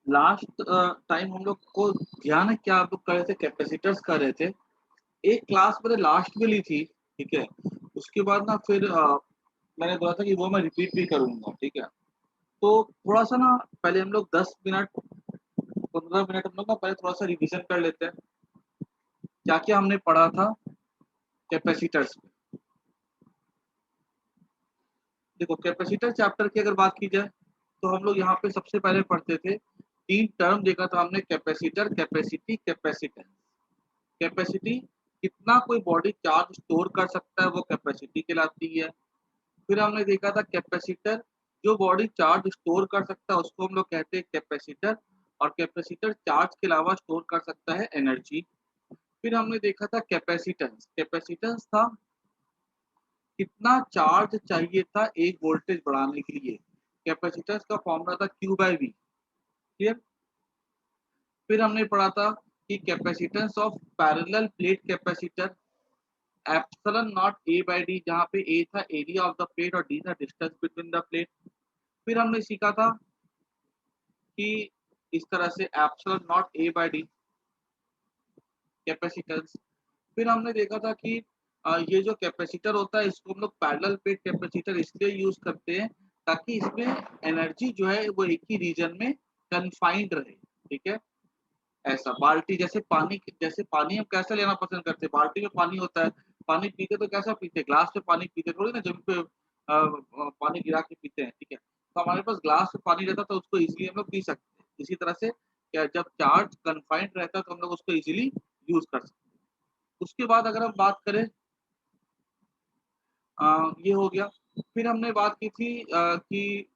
Last time हम लोग को ध्यान है क्या आप लोग कर रहे थे, कैपेसिटर्स कर रहे थे। एक क्लास मैंने लास्ट में ली थी, ठीक है। उसके बाद ना फिर मैंने बोला था कि वो मैं रिपीट भी करूंगा, ठीक है। तो थोड़ा सा ना पहले हम लोग 10 मिनट 15 मिनट हम लोग ना पहले थोड़ा सा रिवीजन कर लेते हैं, क्या क्या हमने पढ़ा था कैपेसिटर्स में। देखो कैपेसिटर चैप्टर की अगर बात की जाए तो हम लोग यहाँ पे सबसे पहले पढ़ते थे, तीन टर्म देखा था हमने, कैपेसिटर, कैपेसिटी, कैपेसिटेंस। कैपेसिटी, कितना कोई बॉडी चार्ज स्टोर कर सकता है, वो कैपेसिटी कहलाती है। फिर हमने देखा था कैपेसिटर, जो बॉडी चार्ज स्टोर कर सकता है उसको हम लोग कहते हैं कैपेसिटर। और कैपेसिटर चार्ज के अलावा स्टोर कर सकता है एनर्जी। फिर हमने देखा था कैपेसिटेंस। कैपेसिटेंस था कितना चार्ज चाहिए था एक वोल्टेज बढ़ाने के लिए। कैपेसिटेंस का फॉर्मूला था क्यू बाई वी। क्लियर। फिर हमने पढ़ा था कि capacitance of parallel plate capacitor epsilon not A by D, जहाँ पे ए था एरिया ऑफ द प्लेट और डी था डिस्टेंस बिटवीन द प्लेट। फिर हमने सीखा था कि इस तरह से epsilon not A by D capacitance. फिर हमने देखा था कि ये जो कैपेसिटर होता है इसको हम लोग पैरेलल प्लेट कैपेसिटर इसलिए यूज करते हैं ताकि इसमें एनर्जी जो है वो एक ही रीजन में कन्फाइंड रहे, ठीक है। ऐसा बाल्टी जैसे पानी हम कैसे लेना पसंद करते हैं, बाल्टी में पानी होता है, पानी पीते तो कैसा पीते, ग्लास में पानी पीते थोड़ी ना, जमीन पे पानी गिरा के पीते हैं, ठीक है। तो हमारे पास ग्लास में पानी रहता तो उसको इजीली हम लोग पी सकते हैं। इसी तरह से क्या, जब चार्ज कन्फाइंड रहता है तो हम लोग उसको इजीली यूज कर सकते हैं। उसके बाद अगर हम बात करें, ये हो गया। फिर हमने बात की थी कि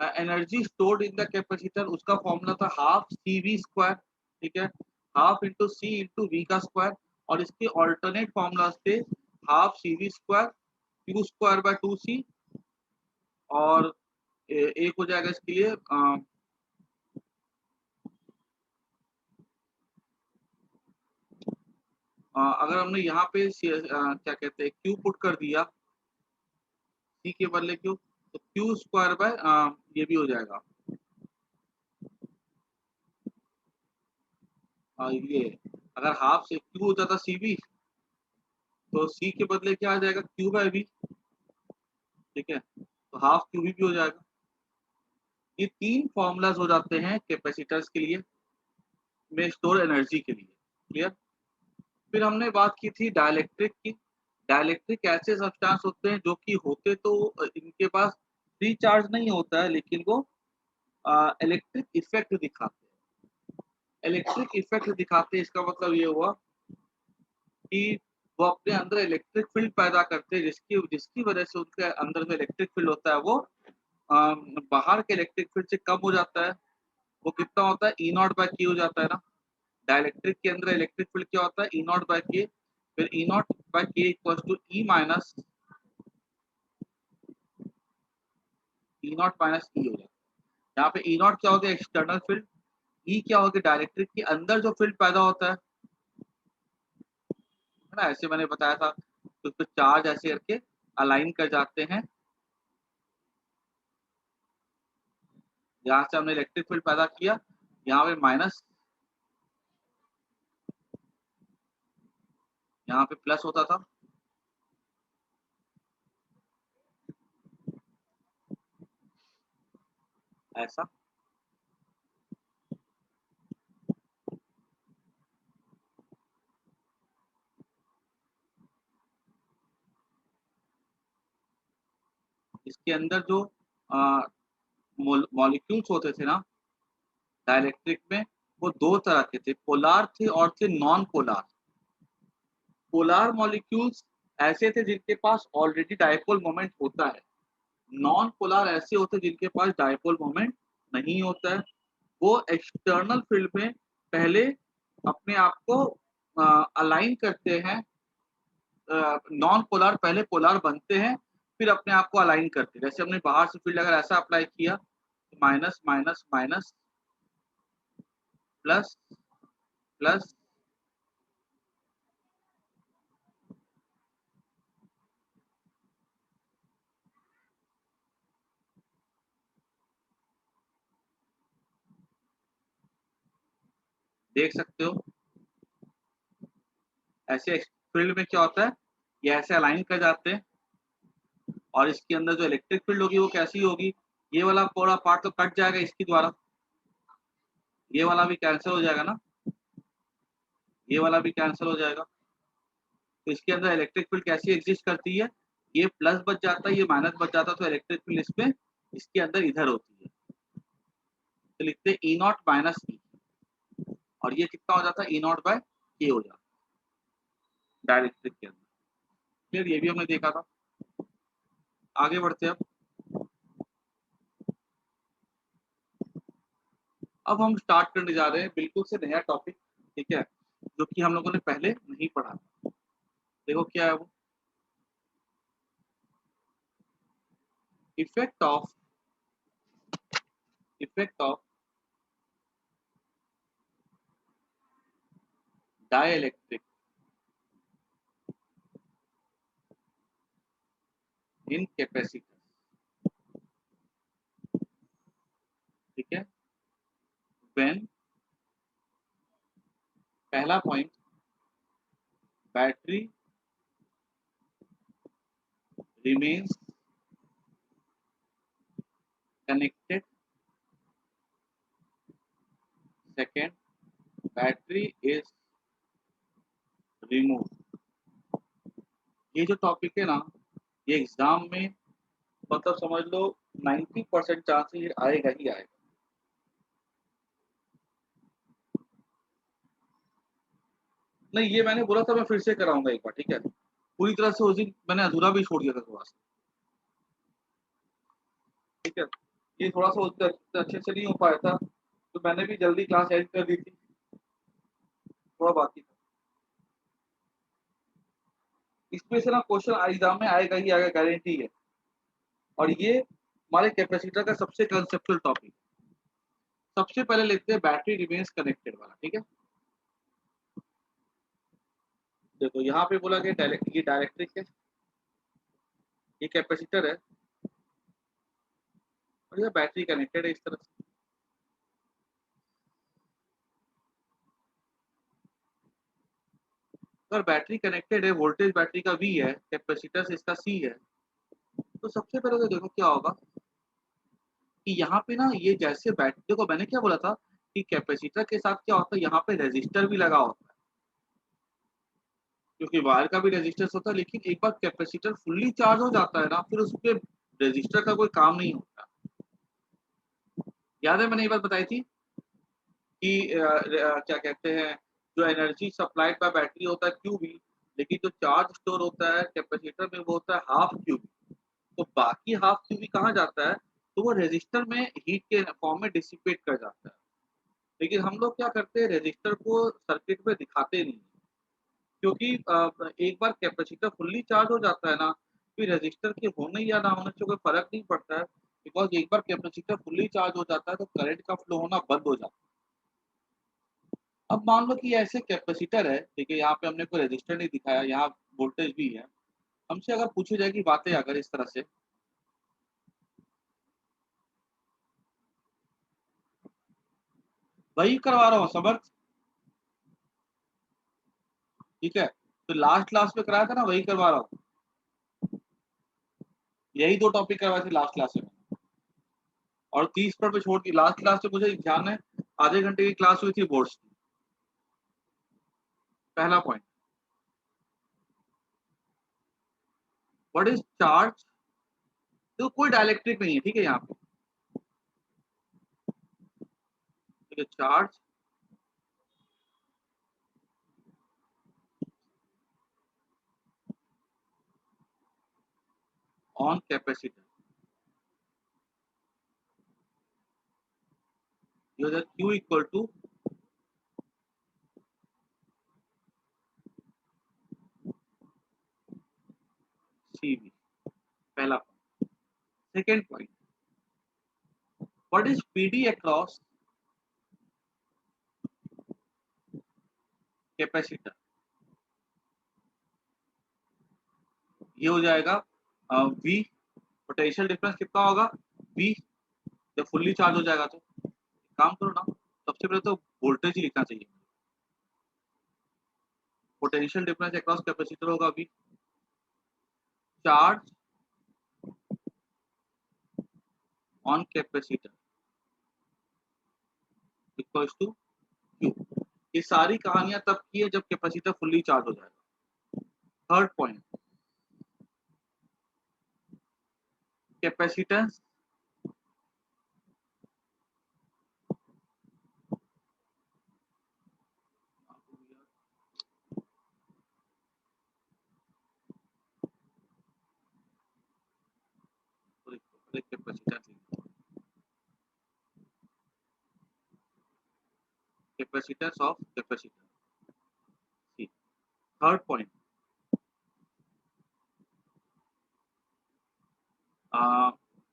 energy stored in the capacitor, उसका फॉर्मूला था हाफ सी वी स्क्वायर, ठीक है। Half into C into V का स्क्वायर। और इसके ऑल्टरनेट फॉर्मूलाज थे half C V square, Q square by two C. और एक हो जाएगा इसके लिए अगर हमने यहाँ पे क्या कहते हैं क्यू पुट कर दिया सी के बदले क्यू, तो क्यू स्क्वायर बाय ये भी हो जाएगा ये, अगर हाफ से क्यू हो जाता सी बी, तो सी के बदले क्या आ जाएगा क्यू बाय वी, ठीक है। तो हाफ क्यू भी हो जाएगा। ये तीन फॉर्मूलाज हो जाते हैं कैपेसिटर्स के लिए, में स्टोर एनर्जी के लिए। क्लियर। फिर हमने बात की थी डाइलेक्ट्रिक की। डाइलेक्ट्रिक ऐसे सब्सटेंस होते हैं जो कि होते तो इनके पास फ्री चार्ज नहीं होता है, लेकिन वो इलेक्ट्रिक इफेक्ट दिखाते हैं। इलेक्ट्रिक इफेक्ट दिखाते हैं इसका मतलब ये हुआ कि वो अपने अंदर इलेक्ट्रिक फील्ड पैदा करते हैं, जिसकी जिसकी वजह से उनके अंदर जो इलेक्ट्रिक फील्ड होता है वो बाहर के इलेक्ट्रिक फील्ड से कम हो जाता है। वो कितना होता है, ई नॉट बाय के हो जाता है ना। डाइलेक्ट्रिक के अंदर इलेक्ट्रिक फील्ड क्या होता है, ई नॉट बाय के। फिर ई नॉट बाय के इक्वल टू ई माइनस ई हो जाता है। यहाँ पे ई नॉट क्या हो गया, एक्सटर्नल फील्ड। ई क्या हो गया, डाइलेक्ट्रिक के अंदर जो फील्ड पैदा होता है ना, ऐसे मैंने बताया था। तो उस पर चार्ज ऐसे करके अलाइन कर जाते हैं। यहाँ से हमने इलेक्ट्रिक फील्ड पैदा किया, यहाँ पे माइनस, यहाँ पे प्लस होता था। ऐसा। इसके अंदर जो मॉलिक्यूल्स होते थे ना डाइलेक्ट्रिक में, वो दो तरह के थे, पोलार थे और थे नॉन पोलार। पोलार मॉलिक्यूल्स ऐसे थे जिनके पास ऑलरेडी डायपोल मोमेंट होता है। नॉन पोलार ऐसे होते हैं जिनके पास डायपोल मोमेंट नहीं होता है। वो एक्सटर्नल फील्ड में पहले अपने आप को अलाइन करते हैं। नॉन पोलार पहले पोलार बनते हैं, फिर अपने आप को अलाइन करते हैं। जैसे हमने बाहर से फील्ड अगर ऐसा अप्लाई किया, minus minus minus, plus plus, देख सकते हो ऐसे फील्ड में क्या होता है, ये ऐसे अलाइन कर जाते हैं और इसके अंदर जो इलेक्ट्रिक फील्ड होगी वो कैसी होगी, ये वाला पूरा पार्ट तो कट जाएगा इसके द्वारा, ये वाला भी कैंसिल हो जाएगा ना, ये वाला भी कैंसिल हो जाएगा। तो इसके अंदर इलेक्ट्रिक फील्ड कैसी एग्जिस्ट करती है, ये प्लस बच जाता है, ये माइनस बच जाता है, तो इलेक्ट्रिक फील्ड इसमें इसके अंदर इधर होती है, तो लिखते हैं ई नॉट माइनस ई, और ये कितना हो जाता है ई नॉट बाय के हो जाता है डायरेक्ट्रिक के अंदर। फिर ये भी हमने देखा था। आगे बढ़ते हैं अब हम स्टार्ट करने जा रहे हैं बिल्कुल से नया टॉपिक, ठीक है, जो कि हम लोगों ने पहले नहीं पढ़ा। देखो क्या है वो, effect of dielectric in capacitor, ठीक है, व्हेन, पहला point, battery remains connected, second, battery is remove. ये जो टॉपिक है ना, ये एग्जाम में मतलब समझ लो 90% चांसेस ये आएगा ही आएगा। नहीं, ये मैंने बोला था मैं फिर से कराऊंगा एक बार, ठीक है, पूरी तरह से उस दिन मैंने अधूरा भी छोड़ दिया था थोड़ा सा, ठीक है, ये थोड़ा सा उस दिन अच्छे से नहीं हो पाया था, तो मैंने भी जल्दी क्लास एंड कर दी थी, थोड़ा बाकी था। इसमें से ना क्वेश्चन एग्जाम में आएगा ही आएगा, गारंटी है। और ये हमारे कैपेसिटर का सबसे कंसेप्चुअल टॉपिक। सबसे पहले लेते हैं बैटरी रिमेन्स कनेक्टेड वाला, ठीक है। देखो यहाँ पे बोला कि ये डायरेक्ट्रिक है, ये कैपेसिटर है, और ये बैटरी कनेक्टेड है इस तरह से। अगर बैटरी कनेक्टेड है, वोल्टेज बैटरी का V है, कैपेसिटर से इसका C है, तो सबसे पहले तो देखो क्या होगा कि यहाँ पे ना ये जैसे बैटरी, देखो मैंने क्या बोला था कि कैपेसिटर के साथ क्या होता है, यहाँ पे रेजिस्टर भी लगा होता है, क्योंकि वायर का भी रेजिस्टेंस होता है, लेकिन एक बार कैपेसिटर फुल्ली चार्ज हो जाता है ना, फिर उस पे रेजिस्टर का कोई काम नहीं होता। याद है मैंने ये बात बताई थी कि क्या कहते हैं, जो एनर्जी सप्लाइड बाय बैटरी होता है QB, लेकिन जो चार्ज स्टोर होता है कैपेसिटर में वो होता है हाफ QB। तो बाकी हाफ QB कहाँ जाता है, तो वो रेजिस्टर में हीट के फॉर्म में डिसिपेट कर जाता है। लेकिन हम लोग क्या करते हैं, रेजिस्टर को सर्किट में दिखाते नहीं, क्योंकि एक बार कैपेसिटर फुल्ली चार्ज हो जाता है ना, फिर रेजिस्टर के होने या ना होने से कोई फर्क नहीं पड़ता है, बिकॉज एक बार कैपेसिटर फुल्ली चार्ज हो जाता है तो करंट का फ्लो होना बंद हो जाता है। अब मान लो कि ऐसे कैपेसिटर है, ठीक है, यहाँ पे हमने कोई रेजिस्टर नहीं दिखाया, यहाँ वोल्टेज भी है, हमसे अगर पूछी जाएगी बातें अगर इस तरह से, वही करवा रहा हूँ समर्थ, ठीक है, तो लास्ट क्लास में कराया था ना, वही करवा रहा हूँ, यही दो टॉपिक करवाए थे लास्ट क्लास में, और 30 मिनट पे छोड़ दी। लास्ट क्लास में मुझे ध्यान है आधे घंटे की क्लास हुई थी बोर्ड्स की। पहला पॉइंट, व्हाट इज चार्ज, तो कोई डायलेक्ट्रिक नहीं है, ठीक है, यहाँ पे, ठीक है, charge on capacitor, Q equal to CV, पहला point. Second point, what is PD across capacitor, ये हो जाएगा V, पोटेंशियल डिफरेंस कितना होगा V, जब फुल्ली चार्ज हो जाएगा तो काम करो ना, सबसे पहले तो वोल्टेज ही लिखना चाहिए, पोटेंशियल डिफरेंस अक्रॉस कैपेसिटर होगा अभी charge on capacitor equals to Q. ये सारी कहानियां तब की है जब कैपेसिटर फुल्ली चार्ज हो जाएगा। Third point, capacitance capacitance of capacitor. Third point,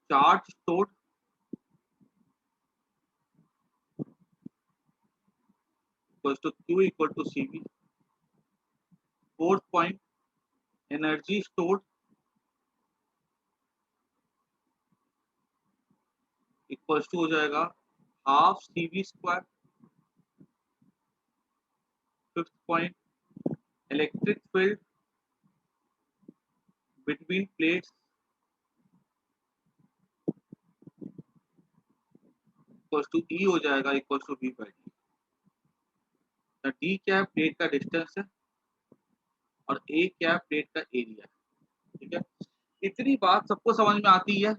charge stored equals to Q equal to CV। Fourth point, energy stored equals to हो जाएगा half CV square. Fifth point, electric field between plates equals to E हो जाएगा equals to V by D. D क्या है, plate का distance है, और ए क्या है, प्लेट का एरिया है। ठीक है, इतनी बात सबको समझ में आती है।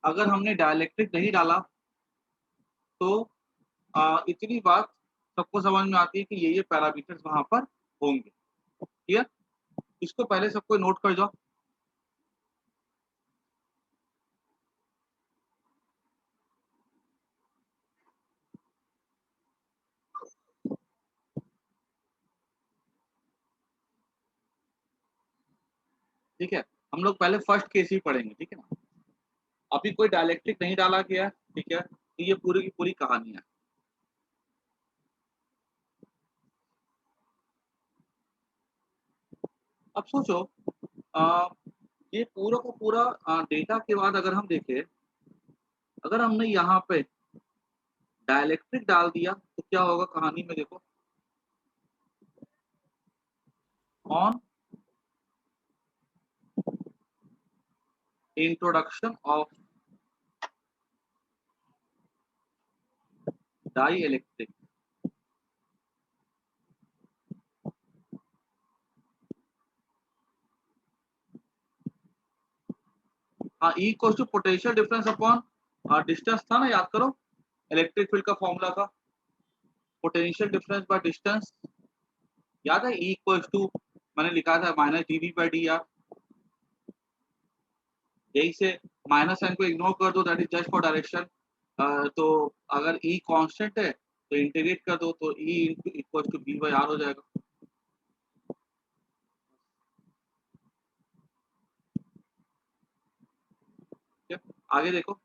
अगर हमने डाइलेक्ट्रिक नहीं डाला तो इतनी बात सबको समझ में आती है कि ये पैरामीटर्स वहां पर होंगे। ठीक है, इसको पहले सबको नोट कर जाओ। ठीक है, हम लोग पहले फर्स्ट केस ही पढ़ेंगे। ठीक है ना, अभी कोई डायलेक्ट्रिक नहीं डाला गया। ठीक है, तो ये पूरी की पूरी कहानी है। अब सोचो, आ, ये पूरा का पूरा डेटा के बाद अगर हम देखें, अगर हमने यहाँ पे डायलेक्ट्रिक डाल दिया तो क्या होगा कहानी में, देखो। On introduction of dielectric, हाँ, E equals to potential difference upon distance था ना, याद करो इलेक्ट्रिक फील्ड का फॉर्मूला था पोटेंशियल डिफरेंस बाय डिस्टेंस। याद है, ई इक्वल्स टू मैंने लिखा था minus D V by D R. यही से माइनस साइन को इग्नोर कर दो, that is just for direction. तो अगर ई कांस्टेंट है तो इंटीग्रेट कर दो तो E equals to B by R हो जाएगा। ठीक है, आगे देखो,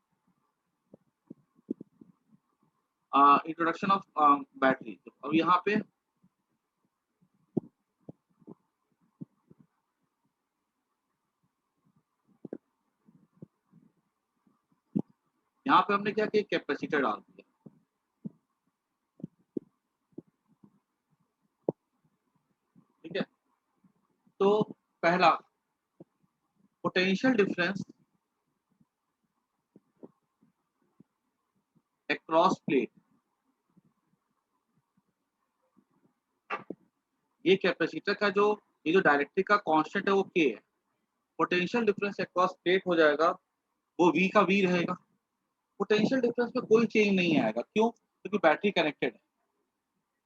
इंट्रोडक्शन ऑफ बैटरी। अब यहाँ पे हमने क्या किया, कैपेसिटर डाल दिया। ठीक है, तो पहला पोटेंशियल डिफरेंस अक्रॉस प्लेट, ये कैपेसिटर का जो ये जो डायरेक्ट्रिक का कांस्टेंट है वो के है। पोटेंशियल डिफरेंस अक्रॉस प्लेट हो जाएगा, वो वी का वी रहेगा। पोटेंशियल डिफरेंस में कोई चेंज नहीं आएगा, क्यों? क्योंकि बैटरी कनेक्टेड है।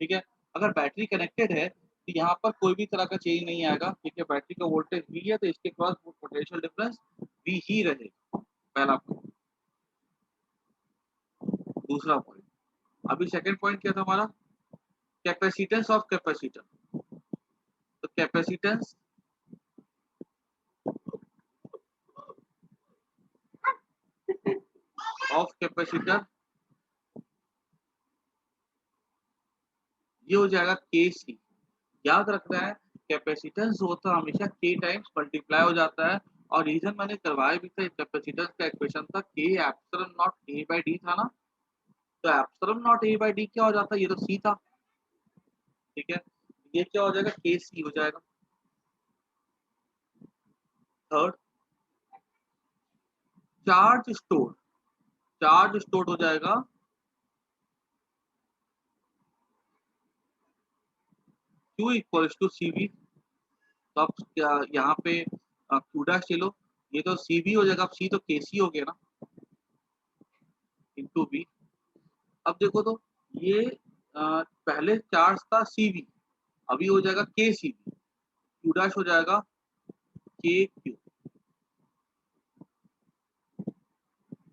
ठीक है, अगर बैटरी कनेक्टेड है तो यहाँ पर कोई भी तरह का चेंज नहीं आएगा। ठीक है, बैटरी का वोल्टेज वी है तो इसके क्रॉस पोटेंशियल डिफरेंस वी ही रहेगा। पहला पॉइंट। दूसरा पॉइंट, अभी सेकंड पॉइंट क्या था हमारा, कैपेसिटेंस ऑफ कैपेसिटर। तो कैपेसिटेंस ऑफ कैपेसिटर ये हो जाएगा के सी। याद रखना है, कैपेसिटेंस होता है हमेशा के टाइम्स मल्टीप्लाई हो जाता है। और रीजन मैंने करवाया भी था, कैपेसिटेंस का इक्वेशन था के epsilon not A by D था ना, तो epsilon not A by D क्या हो जाता है, ये तो सी था। ठीक है, ये क्या हो जाएगा, के सी हो जाएगा। Third, charge store, charge store हो जाएगा Q equals to C V. तो अब क्या यहाँ पे क्यू डैश ले लो, ये तो सी वी हो जाएगा, अब सी तो के सी हो गया ना, इंटू वी। अब देखो तो ये पहले चार्ज था सी वी, अभी हो जाएगा के सी वी, क्यू डैश हो जाएगा के क्यू।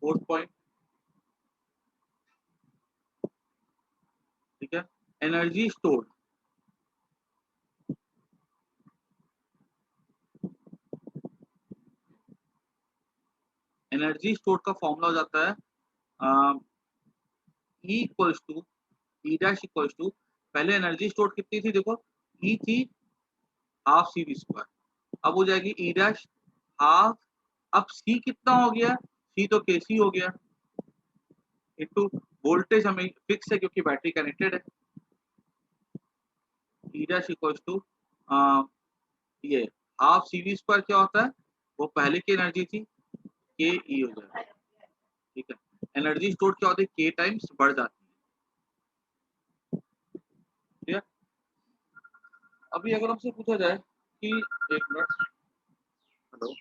फोर्थ पॉइंट, ठीक है, एनर्जी स्टोर, एनर्जी स्टोर का फॉर्मूला हो जाता है E equals to E dash equals to, पहले एनर्जी स्टोर कितनी थी देखो, ई थी हाफ सी वी स्क्वायर, अब हो जाएगी ई डैश हाफ, अब सी कितना हो गया, सी तो के सी हो गया, इनटू वोल्टेज हमें फिक्स है क्योंकि बैटरी कनेक्टेड है, ई डैश इक्वल्स टू ये हाफ सी वी स्क्वायर क्या होता है, वो पहले की एनर्जी थी के ई हो जाएगा, ठीक है। एनर्जी स्टोर क्या होती है, के टाइम्स बढ़ जाती है, ठीक है। अभी अगर हमसे पूछा जाए कि एक मिनट, हेलो,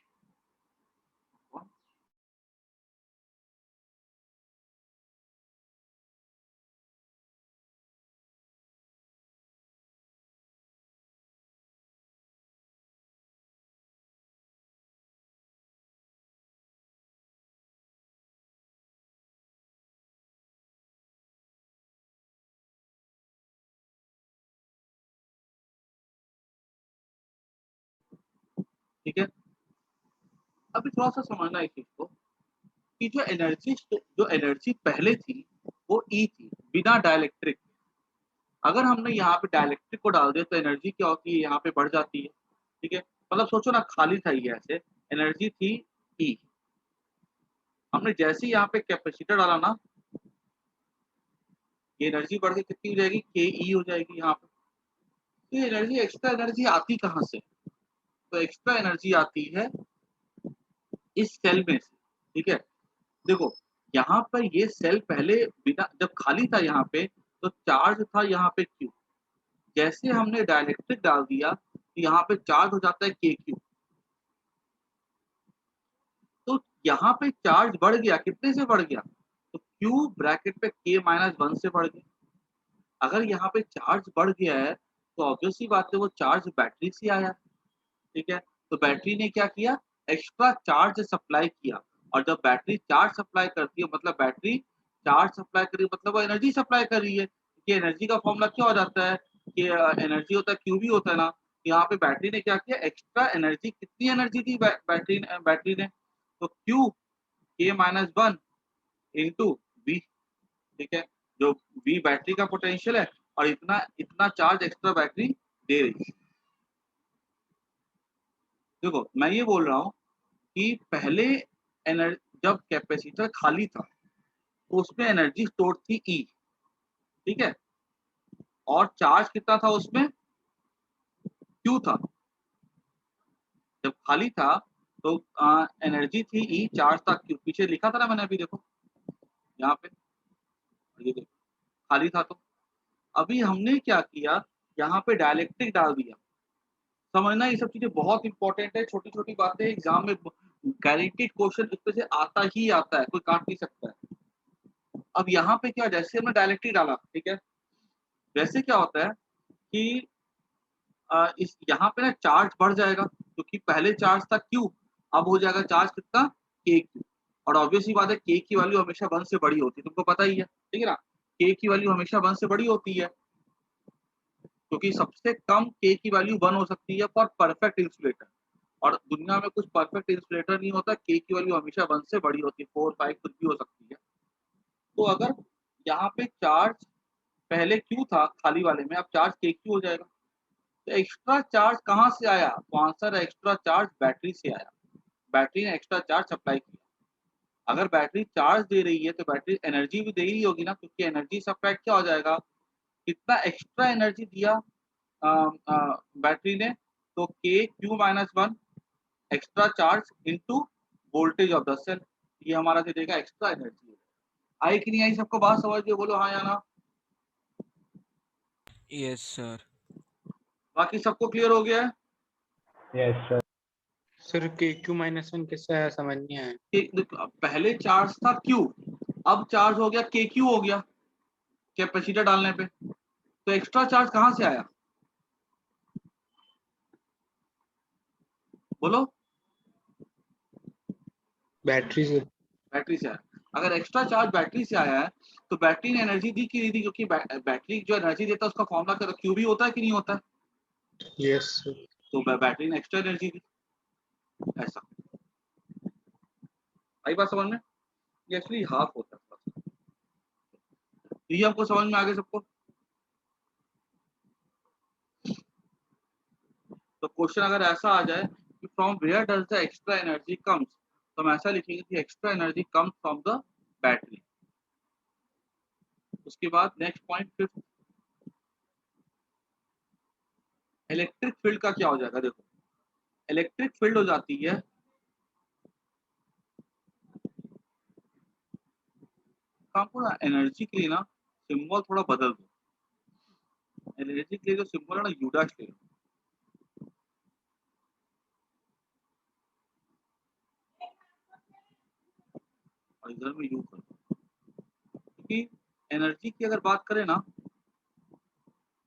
ठीक है। अभी थोड़ा सा समझना है इस चीज को कि जो एनर्जी पहले थी वो ई थी बिना डाइलेक्ट्रिक, अगर हमने यहाँ पे डाइलेक्ट्रिक को डाल दिया तो एनर्जी क्या होती है, यहाँ पे बढ़ जाती है, ठीक है। मतलब सोचो ना, खाली था ये ऐसे, एनर्जी थी ई, हमने जैसे ही यहाँ पे कैपेसिटर डाला ना, ये एनर्जी बढ़ के कितनी हो जाएगी, के ई हो जाएगी यहाँ पे। तो ये एनर्जी, एक्स्ट्रा एनर्जी आती कहाँ से, तो एक्स्ट्रा एनर्जी आती है इस सेल में से, ठीक है। देखो यहाँ पर ये सेल पहले बिना, जब खाली था यहाँ पे तो चार्ज था यहाँ पे क्यू, जैसे हमने डाइलेक्ट्रिक डाल दिया तो यहाँ पे चार्ज हो जाता है के क्यू, तो यहाँ पे चार्ज बढ़ गया, कितने से बढ़ गया, तो क्यू ब्रैकेट पे के माइनस वन से बढ़ गया। अगर यहाँ पे चार्ज बढ़ गया है तो ऑब्वियसली बात है वो चार्ज बैटरी से आया, ठीक है। तो बैटरी ने क्या किया, एक्स्ट्रा चार्ज सप्लाई किया, और जब बैटरी चार्ज सप्लाई करती है मतलब बैटरी चार्ज सप्लाई कर रही है मतलब वो एनर्जी सप्लाई कर रही है, कि एनर्जी का फॉर्मूला क्या हो जाता है कि एनर्जी होता है क्यू भी होता है ना, यहाँ पे बैटरी ने क्या किया, एक्स्ट्रा एनर्जी, कितनी एनर्जी दी बैटरी ने, तो क्यू के माइनस वन इंटू वी, ठीक है, जो वी बैटरी का पोटेंशियल है और इतना इतना चार्ज एक्स्ट्रा बैटरी दे रही है। देखो मैं ये बोल रहा हूँ कि पहले जब कैपेसिटर खाली था तो उसमें एनर्जी स्टोर थी ई, ठीक है, और चार्ज कितना था उसमें, क्यू था। जब खाली था तो एनर्जी थी ई, चार्ज था क्यू, पीछे लिखा था ना मैंने अभी, देखो यहाँ पे, ये देखो खाली था। तो अभी हमने क्या किया, यहाँ पे डायलेक्ट्रिक डाल दिया, समझना ये सब चीजें बहुत इंपॉर्टेंट है, छोटी छोटी बातें एग्जाम में गारंटीड क्वेश्चन इसमें से आता ही आता है, कोई काट नहीं सकता है। अब यहाँ पे क्या, जैसे हमने डायलेक्ट्रिक डाला, ठीक है, वैसे क्या होता है कि इस यहाँ पे ना चार्ज बढ़ जाएगा क्योंकि पहले चार्ज था क्यू, अब हो जाएगा चार्ज कितना, के क्यू, और ऑब्वियसली बात है के की वैल्यू हमेशा वन से बड़ी होती है, तुमको पता ही है, ठीक है ना, के की वैल्यू हमेशा वन से बड़ी होती है, क्योंकि सबसे कम के की वैल्यू वन हो सकती है फॉर परफेक्ट इंसुलेटर, और दुनिया में कुछ परफेक्ट इंसुलेटर नहीं होता, के की वैल्यू हमेशा वन से बड़ी होती है, फोर फाइव कुछ भी हो सकती है। तो अगर यहाँ पे चार्ज पहले क्यू था खाली वाले में, अब चार्ज के क्यू हो जाएगा, तो एक्स्ट्रा चार्ज कहाँ से आया, तो आंसर है एक्स्ट्रा चार्ज बैटरी से आया, बैटरी ने एक्स्ट्रा चार्ज सप्लाई किया। अगर बैटरी चार्ज दे रही है तो बैटरी एनर्जी भी दे रही होगी ना, क्योंकि एनर्जी सप्लाई क्या हो जाएगा, कितना एक्स्ट्रा एनर्जी दिया बैटरी ने, तो Q-1 extra charge into voltage of the cell, ये हमारा दे देगा एक्स्ट्रा एनर्जी। आई कि नहीं आई सबको बात समझ में? बोलो हाँ या ना। Yes sir. बाकी सबको क्लियर हो गया है? Yes sir. सर KQ-1 किससे है समझ नहीं आया। पहले चार्ज था Q, अब चार्ज हो गया KQ हो गया कैपेसिटर डालने पे, तो एक्स्ट्रा चार्ज कहां से आया बोलो? बैटरी से। बैटरी से आया। अगर एक्स्ट्रा चार्ज बैटरी से आया है तो बैटरी ने एनर्जी दी कि नहीं दी? क्योंकि बैटरी जो एनर्जी देता है उसका फॉर्मूला क्या क्यू भी होता है कि नहीं होता है? Yes sir. तो बैटरी ने एक्स्ट्रा एनर्जी दी, ऐसा। आई बात समझ में? ये एक्चुअली हाफ होता है। ये आपको समझ में आ गया सबको? तो क्वेश्चन अगर ऐसा आ जाए कि from where does the extra energy comes, तो हम ऐसा लिखेंगे कि extra energy comes from the battery. उसके बाद next point, fifth, electric field का क्या हो जाएगा? देखो, इलेक्ट्रिक फील्ड हो जाती है आपको ना एनर्जी के लिए ना सिंबल थोड़ा बदल दो। एनर्जी के लिए जो सिंबल है ना यू डैश ले लो, और इधर में यू कर दो। क्योंकि एनर्जी की अगर बात करें ना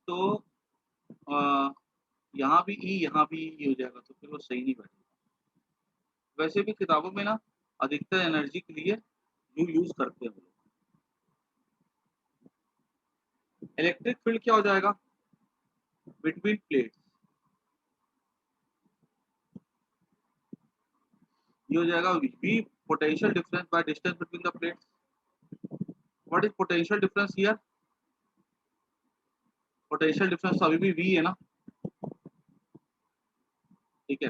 तो यहाँ भी ई यहाँ भी ई हो जाएगा, तो फिर वो सही नहीं बैठेगा। वैसे भी किताबों में ना अधिकतर एनर्जी के लिए यू यूज करते हैं। इलेक्ट्रिक फील्ड क्या हो जाएगा? बिटवीन प्लेट्स, ये हो जाएगा V potential difference by distance between the plates. What is potential difference here? Potential difference तो अभी भी वी है ना, ठीक है,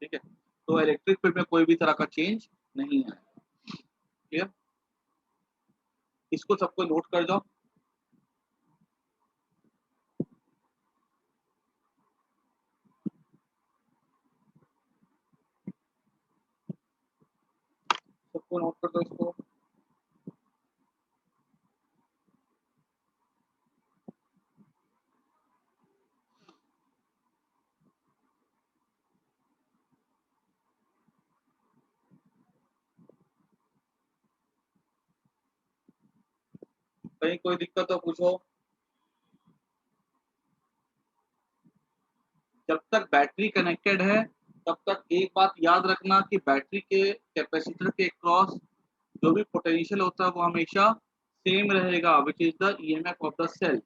ठीक है। तो इलेक्ट्रिक फील्ड में कोई भी तरह का चेंज नहीं है। क्लियर? इसको सबको नोट कर जाओ। सबको नोट कर दो इसको। कहीं कोई दिक्कत हो पूछो। जब तक बैटरी कनेक्टेड है तब तक एक बात याद रखना कि बैटरी के कैपेसिटर के क्रॉस जो भी पोटेंशियल होता है वो हमेशा सेम रहेगा, which is the EMF of the cell.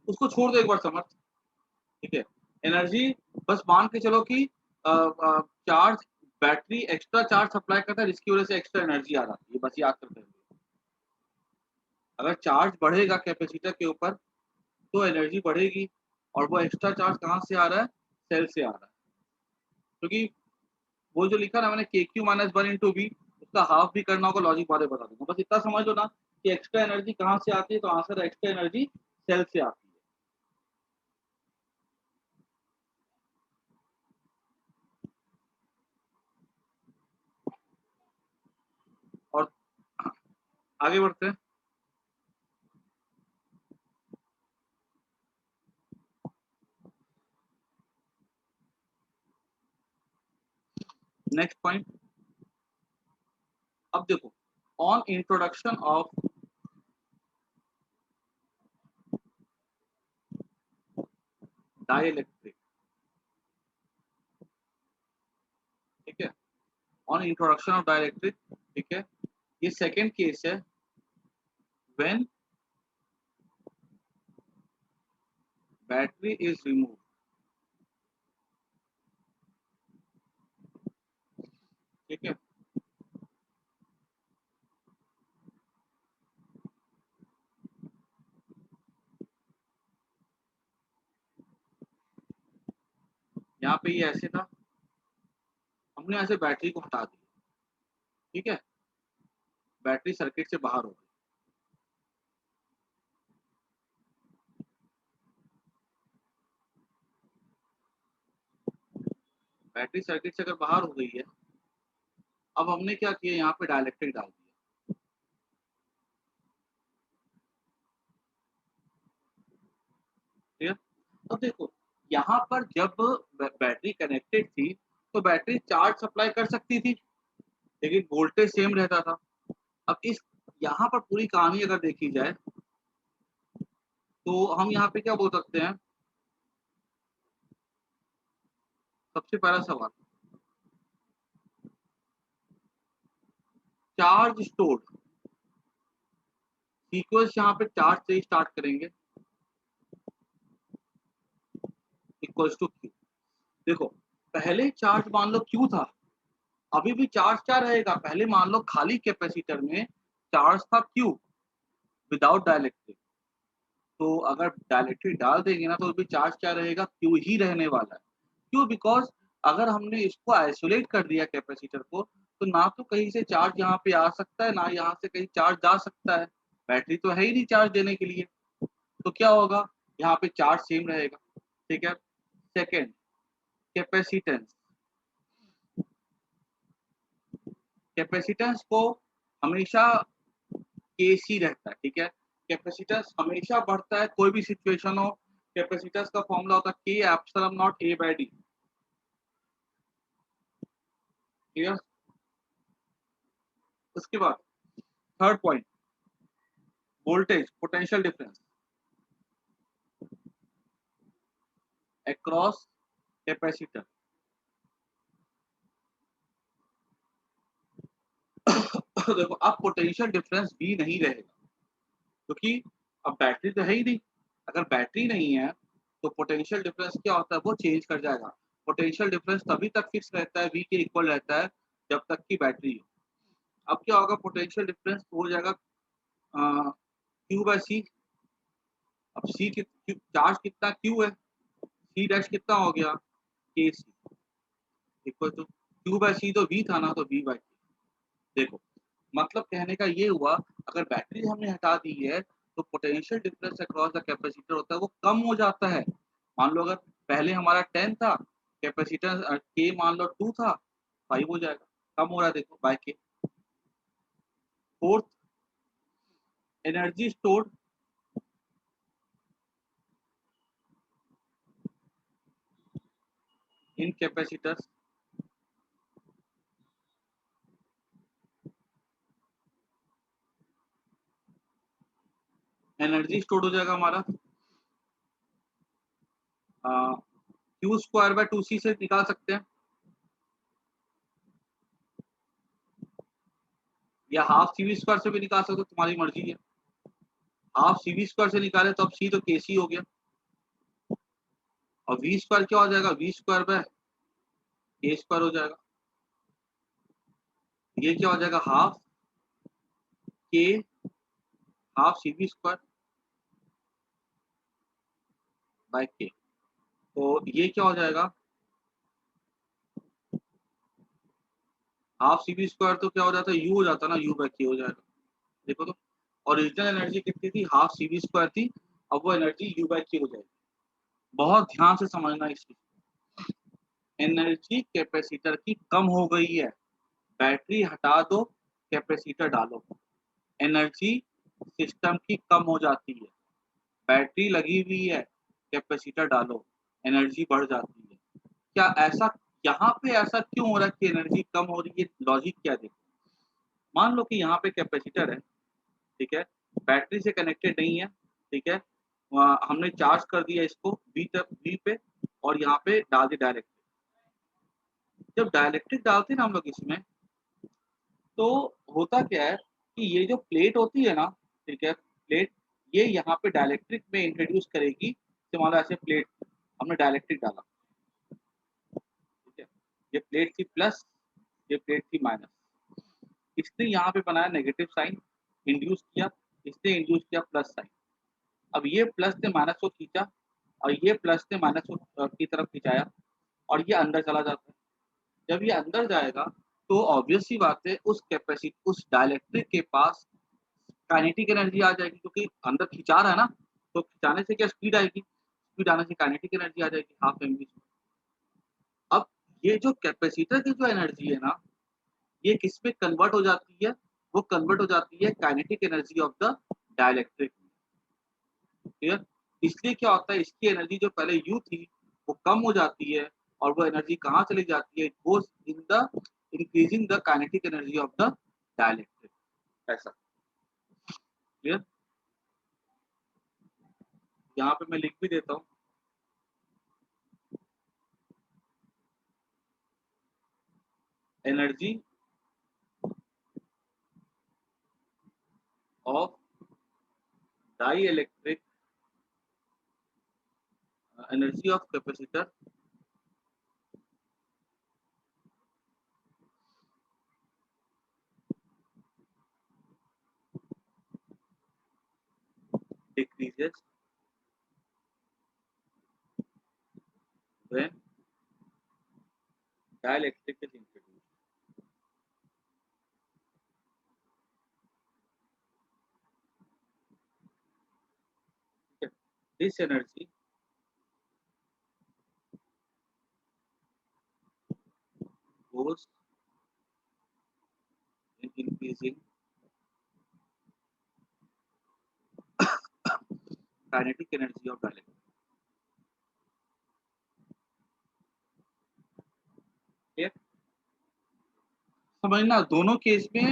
उसको छोड़ दो एक बार समझ, ठीक है। एनर्जी बस मान के चलो कि charge, battery extra charge supply करता है जिसकी वजह से एक्स्ट्रा एनर्जी आ जाती है, बस याद करते हैं। अगर चार्ज बढ़ेगा कैपेसिटर के ऊपर तो एनर्जी बढ़ेगी, और वो एक्स्ट्रा चार्ज कहाँ से आ रहा है? सेल से आ रहा है। क्योंकि वो जो लिखा ना मैंने KQ-1/V, उसका हाफ भी करना होगा, लॉजिक बारे बता दूंगा। बस इतना समझ लो ना कि एक्स्ट्रा एनर्जी कहाँ से आती है, तो आंसर एक्स्ट्रा एनर्जी सेल से आती है। और आगे बढ़ते हैं। नेक्स्ट पॉइंट, अब देखो, ऑन इंट्रोडक्शन ऑफ डाइलेक्ट्रिक, ठीक है, ऑन इंट्रोडक्शन ऑफ डाइलेक्ट्रिक, ठीक है, ये सेकेंड केस है व्हेन बैटरी इज रिमूव, ठीक है। यहाँ पे ये ऐसे था, हमने ऐसे बैटरी को हटा दिया, ठीक है, बैटरी सर्किट से बाहर हो गई। बैटरी सर्किट से अगर बाहर हो गई है, अब हमने क्या किया, यहाँ पे डाइलेक्ट्रिक डाल दिया। ठीक है, तो देखो यहाँ पर जब बैटरी कनेक्टेड थी तो बैटरी चार्ज सप्लाई कर सकती थी, लेकिन वोल्टेज सेम रहता था। अब इस यहाँ पर पूरी कहानी अगर देखी जाए तो हम यहाँ पे क्या बोल सकते हैं, सबसे पहला सवाल, चार्ज स्टोर्ड, सीक्वेंस यहाँ पे चार्ज से ही स्टार्ट करेंगे, इक्वल्स टू क्यू। देखो पहले चार्ज मान लो क्यू था, अभी भी चार्ज क्या रहेगा, पहले मान लो खाली कैपेसिटर में चार्ज था क्यू विदाउट डाइलेक्ट्रिक, तो अगर डायलेक्ट्रिक डाल देंगे ना तो भी चार्ज क्या रहेगा, क्यू ही रहने वाला है। क्यों, बिकॉज अगर हमने इसको आइसोलेट कर दिया कैपेसिटर को, तो ना तो कहीं से चार्ज यहाँ पे आ सकता है, ना यहाँ से कहीं चार्ज जा सकता है, बैटरी तो है ही नहीं चार्ज देने के लिए, तो क्या होगा, यहाँ पे चार्ज सेम रहेगा। ठीक है, सेकेंड, कैपेसिटेंस, कैपेसिटेंस को हमेशा केसी रहता है। ठीक है, कैपेसिटेंस हमेशा बढ़ता है, कोई भी सिचुएशन हो, कैपेसिटेंस का फॉर्मूला होता है K epsilon not A by D. Clear, उसके बाद third point, voltage potential difference across capacitor. देखो अब पोटेंशियल डिफरेंस भी नहीं रहेगा, क्योंकि अब बैटरी तो है ही नहीं, अगर बैटरी नहीं है तो पोटेंशियल डिफरेंस क्या होता है, वो चेंज कर जाएगा। पोटेंशियल डिफरेंस तभी तक फिक्स रहता है, वी के इक्वल रहता है, जब तक की बैटरी हो। अब क्या होगा, पोटेंशियल डिफरेंस हो जाएगा क्यू बाय सी। अब सी चार्ज कितना क्यू है, सी डैश कितना हो गया, के सी इक्वल टू क्यू बाय सी, तो वी था ना, तो वी बाय के। देखो मतलब कहने का ये हुआ, अगर बैटरी हमने हटा दी है तो potential difference across the capacitor होता है वो कम हो जाता है। मान लो अगर पहले हमारा 10 था, कैपेसिटर के मान लो 2 था, 5 हो जाएगा, कम हो रहा है, देखो बाय के। फोर्थ, एनर्जी स्टोर्ड इन कैपेसिटर्स, एनर्जी स्टोर्ड हो जाएगा हमारा क्यू स्क्वायर बाय 2c से निकाल सकते हैं, या हाफ सी वी स्क्वायर से भी निकाल सकते हो, तुम्हारी मर्जी है। हाफ सी वी स्क्वायर से निकाले तो अब सी तो के सी हो गया, और वी स्क्वायर क्या हो जाएगा, V square by K square हो जाएगा। ये क्या हो जाएगा, half K half C V square by K, तो ये क्या हो जाएगा, हाफ सी वी स्क्वायर तो क्या हो जाता है, यू हो जाता है ना, यू बाय के हो जाएगा। देखो तो ओरिजिनल एनर्जी कितनी थी, हाफ सी वी स्क्वायर थी, अब वो एनर्जी यू बाय के हो जाएगी। बहुत ध्यान से समझना इस चीज, एनर्जी कैपेसिटर की कम हो गई है, बैटरी हटा दो, कैपेसिटर डालो, एनर्जी सिस्टम की कम हो जाती है, बैटरी लगी हुई है, कैपेसिटर डालो, एनर्जी बढ़ जाती है। क्या ऐसा, यहाँ पे ऐसा क्यों हो रहा है कि एनर्जी कम हो रही है, लॉजिक क्या देखो, मान लो कि यहाँ पे कैपेसिटर है, ठीक है, बैटरी से कनेक्टेड नहीं है, ठीक है, हमने चार्ज कर दिया इसको वी तक, वी पे, और यहाँ पे डाल दी डायरेक्ट। जब डायलेक्ट्रिक डालते हैं ना हम लोग इसमें, तो होता क्या है कि ये जो प्लेट होती है ना, ठीक है, प्लेट, ये यहाँ पे डायलेक्ट्रिक में इंट्रोड्यूस करेगी, तो मान लो ऐसे प्लेट हमने डायलेक्ट्रिक डाला, ठीक है, ये प्लेट थी प्लस, ये प्लेट थी माइनस, इसने यहाँ पे बनाया नेगेटिव साइन, इंड्यूस किया, इसने इंड्यूस किया प्लस साइन। अब ये प्लस ने माइनस को खींचा, और ये प्लस ने माइनस को की तरफ खिंचाया, और ये अंदर चला जाता है। जब ये अंदर जाएगा तो ऑब्वियस सी बात है उस डाइलेक्ट्रिक के पास काइनेटिक एनर्जी आ जाएगी, क्योंकि अंदर खिंचा रहा है ना, तो खिंचाने से क्या स्पीड आएगी, स्पीड आने से काइनेटिक एनर्जी आ जाएगी हाफ एम वी। अब ये जो कैपेसिटर की जो एनर्जी है ना, ये किस में कन्वर्ट हो जाती है, वो कन्वर्ट हो जाती है kinetic energy of the dielectric में। क्लियर? इसलिए क्या होता है, इसकी एनर्जी जो पहले यू थी वो कम हो जाती है, और वो एनर्जी कहाँ चली जाती है, it goes in the increasing the kinetic energy of the dielectric. ऐसा क्लियर? यहाँ पे मैं लिख भी देता हूँ, energy of dielectric, energy of capacitor decreases when dielectric is introduced. Okay. This energy goes in increasing kinetic energy of dielectric. Clear? समझना, दोनों केस में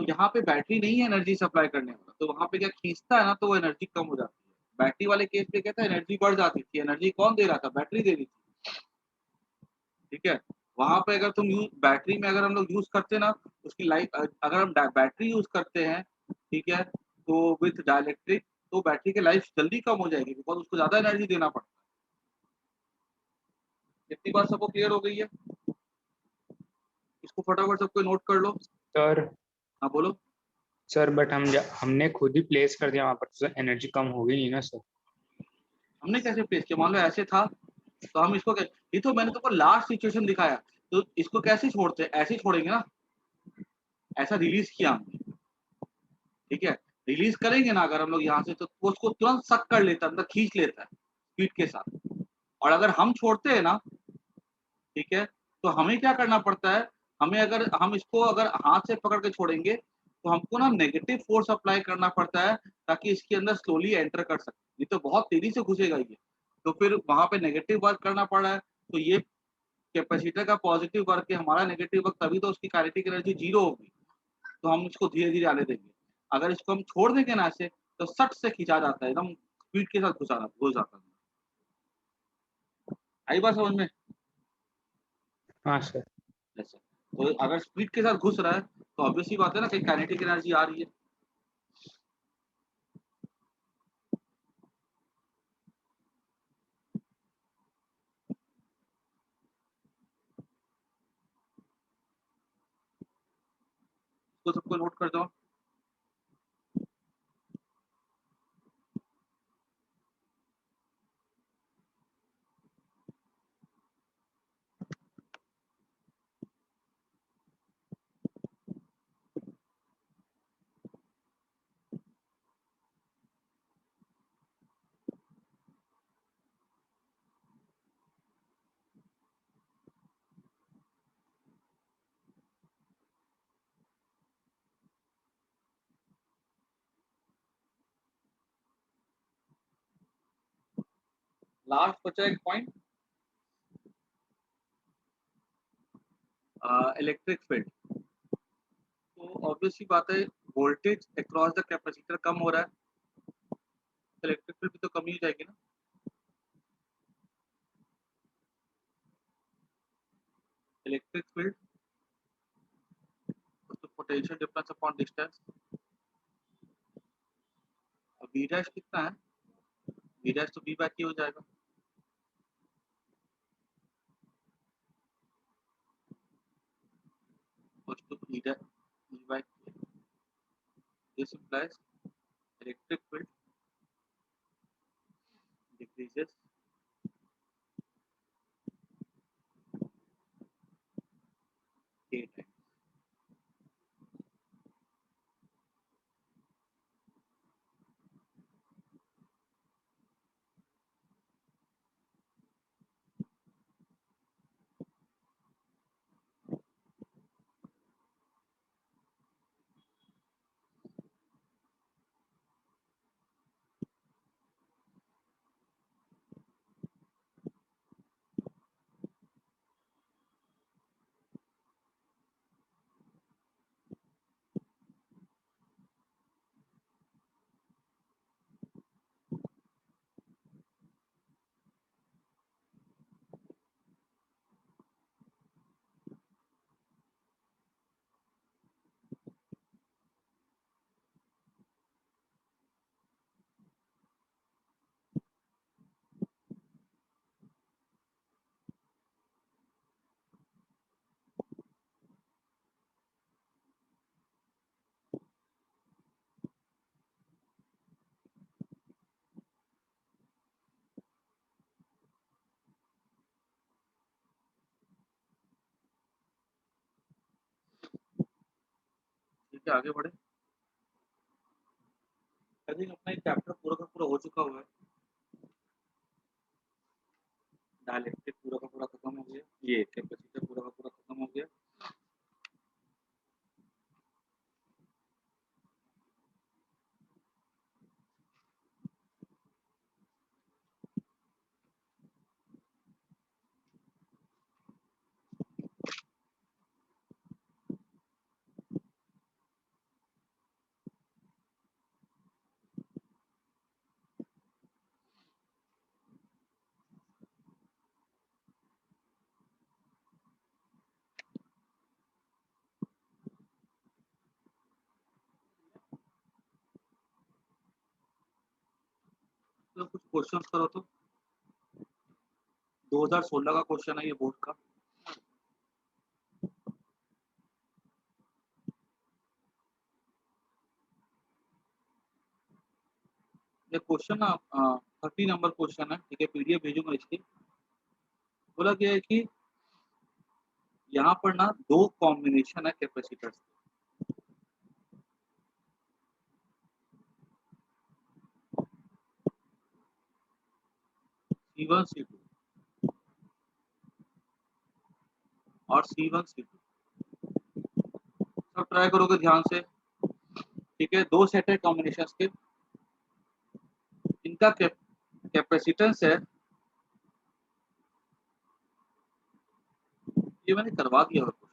यहाँ पे बैटरी नहीं है एनर्जी सप्लाई करने वाला, तो वहां पे क्या खींचता है ना, तो वो एनर्जी कम हो जाती है। बैटरी वाले केस पे क्या था, एनर्जी बढ़ जाती थी, एनर्जी कौन दे रहा था, बैटरी दे रही थी। ठीक है? वहां पे अगर तुम बैटरी में अगर हम लोग यूज करते ना, उसकी लाइफ, अगर हम बैटरी यूज करते हैं, ठीक है, तो विथ डाइलेक्ट्रिक, तो बैटरी की लाइफ जल्दी कम हो जाएगी, बिकॉज उसको ज्यादा एनर्जी देना पड़ता है। इतनी बात सबको क्लियर हो गई है? इसको फटाफट सबको नोट कर लो। सर हाँ बोलो। सर बट हमने खुद ही प्लेस कर दिया वहां पर, तो एनर्जी कम होगी नहीं ना सर। हमने कैसे प्लेस किया, मान लो ऐसे था, तो हम इसको ये तो मैंने तुमको लास्ट सिचुएशन दिखाया, तो इसको कैसे छोड़ते हैं, ऐसे ही छोड़ेंगे ना, ऐसा रिलीज किया हमने। ठीक है? रिलीज करेंगे ना अगर हम लोग यहाँ से, तो वो उसको तुरंत सक कर लेता है, अंदर खींच लेता है स्पीड के साथ। और अगर हम छोड़ते हैं ना, ठीक है, तो हमें क्या करना पड़ता है, हमें अगर हम इसको अगर हाथ से पकड़ के छोड़ेंगे, तो हमको ना नेगेटिव फोर्स अप्लाई करना पड़ता है, ताकि इसके अंदर स्लोली एंटर कर सके, ये तो बहुत तेजी से घुसेगा ये, तो फिर वहां पे नेगेटिव वर्क करना पड़ रहा है। तो ये कैपेसिटर का पॉजिटिव वर्क है, हमारा नेगेटिव वर्क, तभी तो उसकी काइनेटिक एनर्जी जीरो होगी। तो हम इसको धीरे धीरे आने देंगे। अगर इसको हम छोड़ देंगे ना ऐसे, तो सट से खींचा जाता है, एकदम स्पीड के साथ घुस जाता है। आई बात समझ में? हाँ सर। जैसे तो अगर स्पीड के साथ घुस रहा है, तो ऑब्वियस ही बात है ना कि काइनेटिक एनर्जी आ रही है। तो सबको नोट कर दो। लास्ट बचा एक पॉइंट, इलेक्ट्रिक फील्ड। तो ऑब्वियस ही बात है, वोल्टेज अक्रॉस द कैपेसिटर कम हो रहा है, इलेक्ट्रिक फील्ड भी तो कम ही हो जाएगी ना। इलेक्ट्रिक फील्ड तो पोटेंशियल डिफरेंस अपॉन डिस्टेंस। और वी डैश कितना है, वी डैश तो वी बाय की हो जाएगा। कुछ तो V dash V by, this implies electric field decreases k time. के आगे बढ़े। आई थिंक अपना चैप्टर पूरा का पूरा हो चुका हुआ है। डायलेक्ट्रिक पूरा का पूरा खत्म हो गया, ये कैपेसिटर पूरा का पूरा खत्म हो गया। तो कुछ क्वेश्चन करो तो। 2016 का क्वेश्चन है ये बोर्ड का। ये क्वेश्चन ना 30 नंबर क्वेश्चन है, ठीक है, पीडीएफ भेजूंगा इसकी। बोला गया है कि यहाँ पर ना दो कॉम्बिनेशन है कैपेसिटर्स। C1 C2 और C1 C2 सब ट्राई करोगे ध्यान से, ठीक है। दो सेट है कॉम्बिनेशन के, इनका कैपेसिटेंस है, ये मैंने करवा दिया है क्वेश्चन।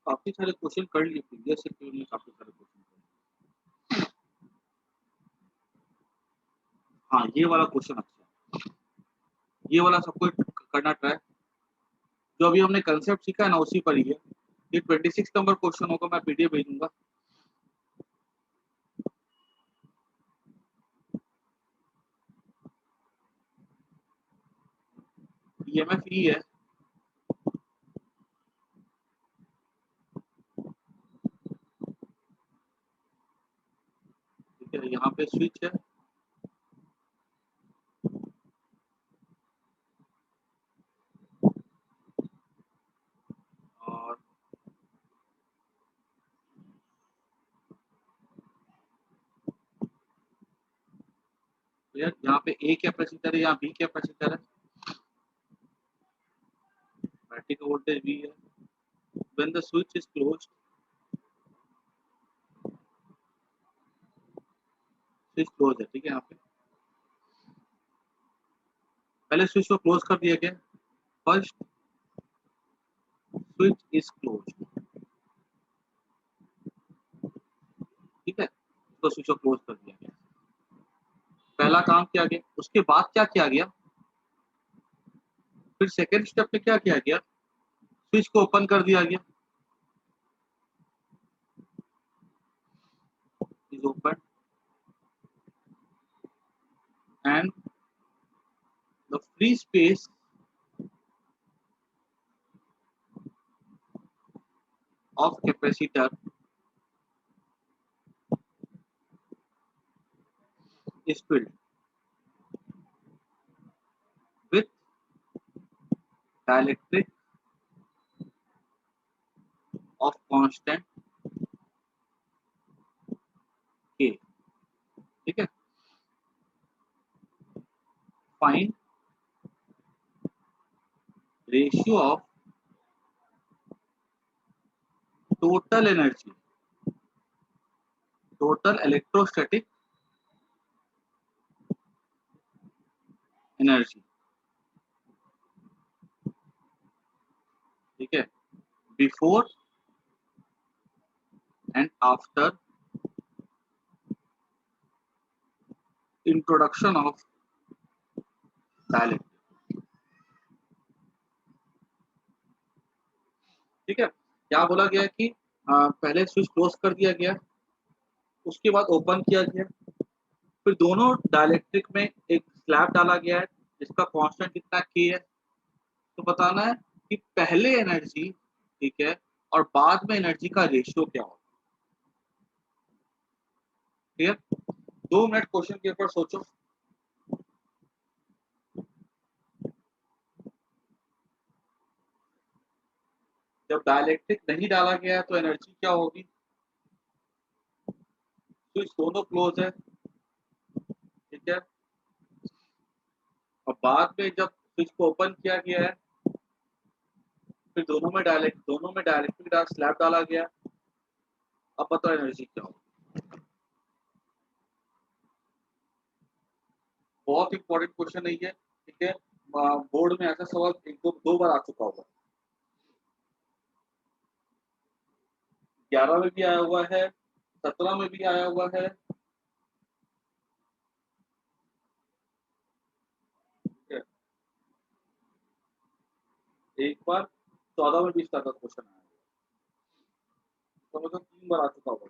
काफी सारे क्वेश्चन कर लिए प्रीवियस से, काफी सारे क्वेश्चन। हाँ ये वाला क्वेश्चन अच्छा, ये वाला सबको करना ट्राई। जो अभी हमने कंसेप्ट सीखा है ना उसी पर ही है। ये 26 नंबर क्वेश्चन होगा, मैं पीडीएफ भेजूंगा। ईएमएफ ई है, ठीक है। यहाँ पे स्विच है, और यार यहाँ पे ए कैपेसिटर है, यहाँ बी कैपेसिटर है, बैटरी का वोल्टेज वी है। When the switch is closed, switch close है, ठीक है। यहाँ पे पहले स्विच को क्लोज कर दिया गया, फर्स्ट स्विच इज क्लोज्ड, ठीक है। तो स्विच को क्लोज कर दिया गया, पहला काम किया गया। उसके बाद क्या किया गया, फिर सेकेंड स्टेप पे क्या किया गया, स्विच को ओपन कर दिया गया, is open and the free space of capacitor is filled with dielectric of constant K, ठीक है। Find ratio of total energy, total electrostatic energy, ठीक है, before and after introduction of dielectric, ठीक है। क्या बोला गया कि पहले स्विच क्लोज कर दिया गया, उसके बाद ओपन किया गया, फिर दोनों डायलेक्ट्रिक में एक स्लैब डाला गया है जिसका कांस्टेंट कितना के है, तो बताना है कि पहले एनर्जी, ठीक है, और बाद में एनर्जी का रेशियो क्या होगा। क्लियर? 2 मिनट क्वेश्चन के ऊपर सोचो। जब डाइलेक्ट्रिक नहीं डाला गया है तो एनर्जी क्या होगी? स्विच दोनों क्लोज है, ठीक है, और बाद में जब स्विच को ओपन किया गया है फिर दोनों में डाइलेक्ट्रिक स्लैब डाला गया। अब बताओ एनर्जी क्या होगी। बहुत इंपॉर्टेंट क्वेश्चन है ये, ठीक है, बोर्ड में ऐसा सवाल एक दो बार आ चुका होगा। 11 में भी आया हुआ है, 17 में भी आया हुआ है, ठीक है, एक बार 14 में भी इस तरह का क्वेश्चन आया, तो मतलब 3 बार आ चुका होगा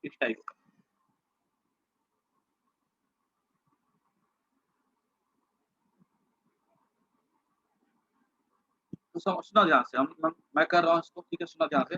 इस टाइप का। तो समझना ध्यान से, मैं कर रहा हूँ इसको, ठीक है, सुना ध्यान से।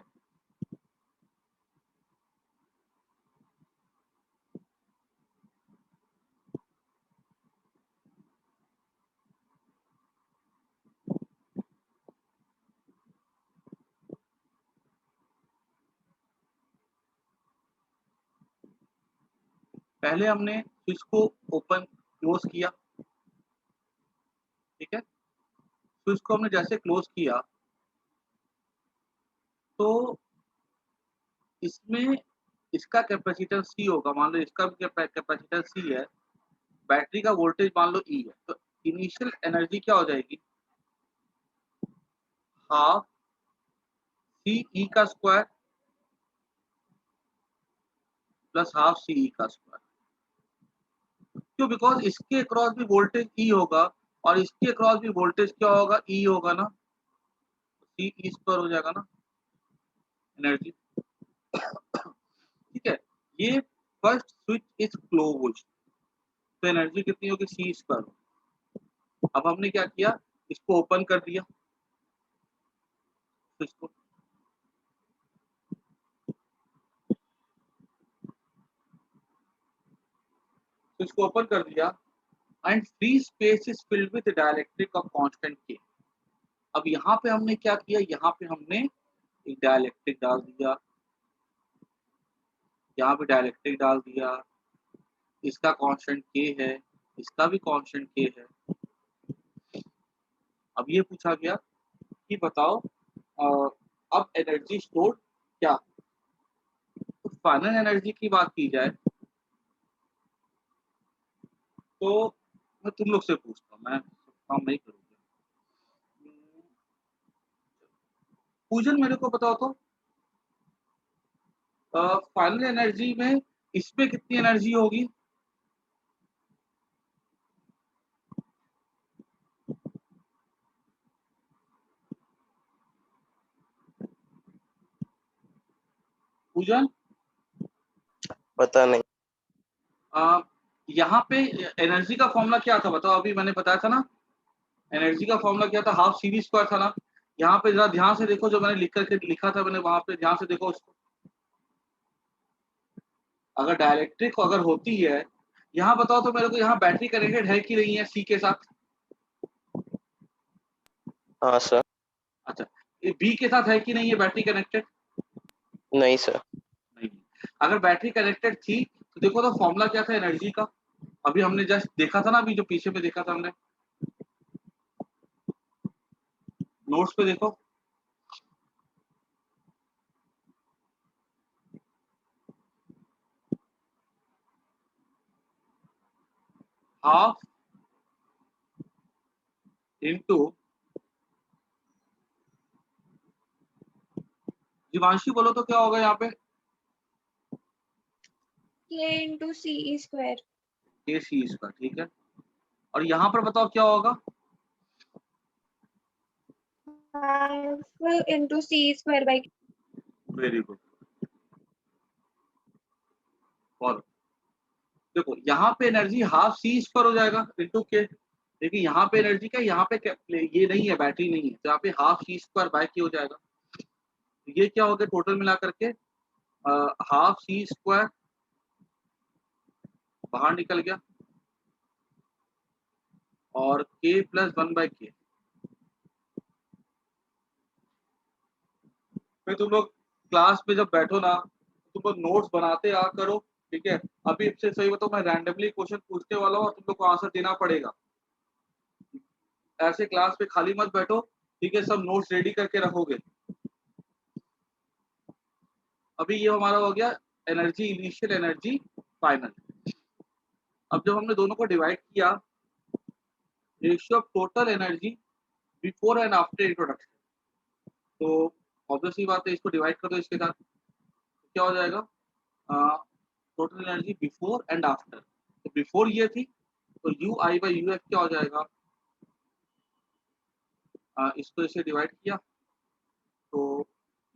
पहले हमने स्विच को ओपन क्लोज किया, ठीक है, स्विच को हमने जैसे क्लोज किया तो इसमें इसका कैपेसिटर सी होगा, मान लो इसका भी कैपेसिटर सी है, बैटरी का वोल्टेज मान लो ई है, तो इनिशियल एनर्जी क्या हो जाएगी? हाफ सी ई का स्क्वायर प्लस हाफ सी ई का स्क्वायर। क्यों? बिकॉज इसके अक्रॉस भी वोल्टेज ई होगा और इसके अक्रॉस भी वोल्टेज क्या होगा? ई होगा ना, सी ई स्क्वायर हो जाएगा ना एनर्जी, ठीक है। ये फर्स्ट स्विच इज क्लोज, तो एनर्जी कितनी होगी? सी स्क्वायर। अब हमने क्या किया, इसको ओपन कर दिया, स्विच को, स्विच को ओपन कर दिया and free space is filled with dielectric of constant के। अब यहाँ पे हमने क्या किया, यहाँ पे हमने एक डाइलेक्ट्रिक डाल दिया, यहाँ पे डाइलेक्ट्रिक डाल दिया, इसका कांस्टेंट के है, इसका भी कांस्टेंट के है। अब ये पूछा गया कि बताओ अब एनर्जी स्टोर क्या? तो फाइनल एनर्जी की बात की जाए तो मैं तुम लोग से पूछता हूँ, मैं काम नहीं करूँगा। पूजन मेरे को बताओ तो फाइनल एनर्जी में इसमें कितनी एनर्जी होगी? पूजन पता नहीं। यहाँ पे एनर्जी का फॉर्मूला क्या था बताओ? अभी मैंने बताया था ना, एनर्जी का फॉर्मूला क्या था? हाफ सी वी स्क्वायर था ना। यहाँ पे जरा ध्यान से देखो, जो मैंने लिख करके लिखा था मैंने, वहां पे ध्यान से देखो उसको। अगर डायलेक्ट्रिक अगर होती है, यहाँ बताओ तो मेरे को, यहाँ बैटरी कनेक्टेड है कि नहीं है सी के साथ? हाँ सर। अच्छा, ये बी के साथ है कि नहीं है बैटरी कनेक्टेड? नहीं सर। नहीं। अगर बैटरी कनेक्टेड थी तो देखो तो फॉर्मूला क्या था एनर्जी का? अभी हमने जस्ट देखा था ना, अभी जो पीछे में देखा था हमने, नोट्स पे देखो। हाफ इंटू, जीवांशी बोलो तो क्या होगा यहाँ पे? K into C square. के सी स्क्वायर, ठीक है। और यहाँ पर बताओ क्या होगा? Half into C square by. Very good. और देखो यहाँ पे एनर्जी हाफ सी स्क्वायर हो जाएगा इंटू के, देखिए यहाँ पे एनर्जी क्या, यहाँ पे ये नहीं है, बैटरी नहीं है, तो यहाँ पे हाफ सी स्क्वायर बाय के हो जाएगा। ये क्या हो गया टोटल मिला करके, हाफ सी स्क्वायर बाहर निकल गया और k प्लस 1/k। फिर तुम लोग क्लास में जब बैठो ना, तुम लोग नोट्स बनाते आ करो, ठीक है। अभी इससे सही बताओ, मैं रैंडमली क्वेश्चन पूछने वाला हूँ और तुम लोग को आंसर देना पड़ेगा। ऐसे क्लास में खाली मत बैठो, ठीक है, सब नोट्स रेडी करके रखोगे। अभी ये हमारा हो गया एनर्जी इनिशियल, एनर्जी फाइनल। अब जब हमने दोनों को डिवाइड किया, ratio of total energy before and after introduction, तो ऑब्वियसली बात है, इसको डिवाइड कर दो इसके साथ, क्या हो जाएगा, total energy before and after. तो बिफोर ये थी, तो you I by U F क्या हो जाएगा, इसको इसे डिवाइड किया तो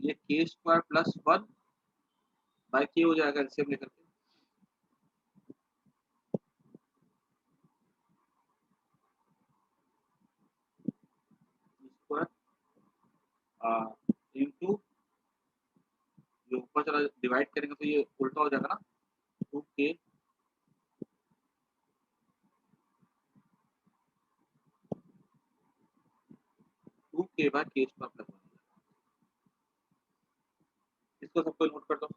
ये के स्क्वायर प्लस 1 बाई के हो जाएगा, एलसीएम लेकर के। स्क्वायर इंटू, ये ऊपर चला डिवाइड करेंगे तो ये उल्टा हो जाएगा ना, 2k bye K square plus 1। इसको सबको नोट कर दो।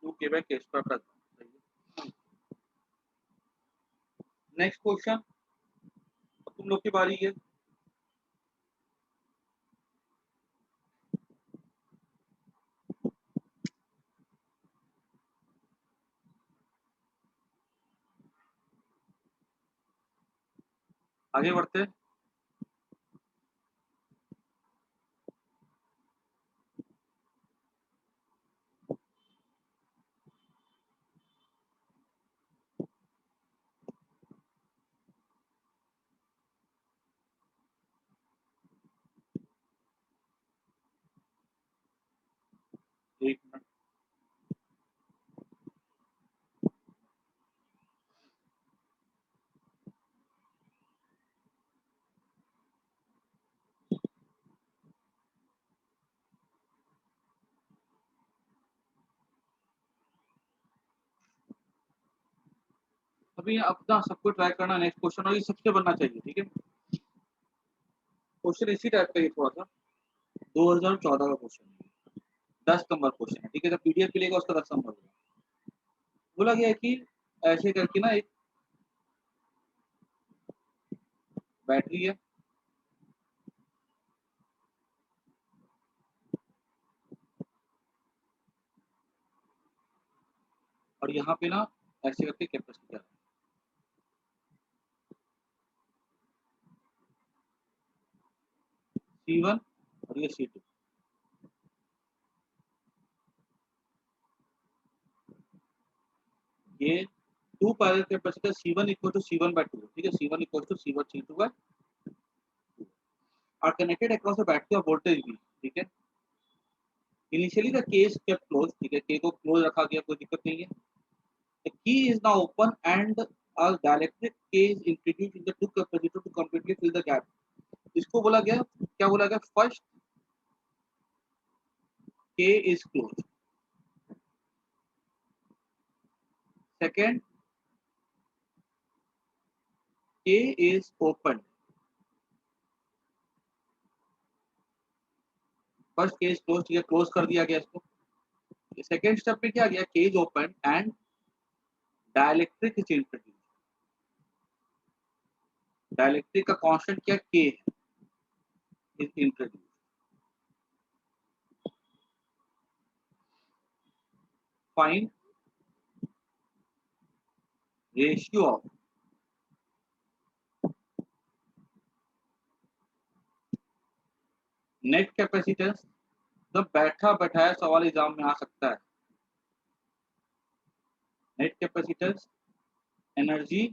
टू के bye K square plus 1। Next question, तुम लोग की बारी है। आगे बढ़ते हैं। एक मिनट, अभी अपना सबको ट्राई करना, नेक्स्ट क्वेश्चन, और ये सबसे बनना चाहिए, ठीक है। क्वेश्चन इसी टाइप का ही थोड़ा सा, 2014 का क्वेश्चन है, 10 नंबर क्वेश्चन है, ठीक है। जब पीडीएफ मिलेगा उसका 10 नंबर होगा। बोला गया है कि ऐसे करके ना एक बैटरी है, और यहाँ पे ना ऐसे करके कैपेसिटर है, C1 और ये C2। ये two parallel capacitor C1 equal to C1/2, ठीक है, C1 equal to C1 C2 are connected across the battery of voltage V, ठीक है। Initially the case kept closed, ठीक है, K को क्लोज रखा गया, कोई दिक्कत नहीं है। The key is now open and a dielectric K is introduced in the two capacitor to completely fill the gap। इसको बोला गया, क्या बोला गया, first K is closed, second K is open। First K is closed, ठीक है, close कर दिया गया इसको। सेकेंड स्टेप पे क्या गया, K is open and dielectric is introduce. Dielectric का कांस्टेंट क्या, K है, is introduce. Find ratio of net capacitance. जब बैठा बैठाया सवाल एग्जाम में आ सकता है, net capacitance energy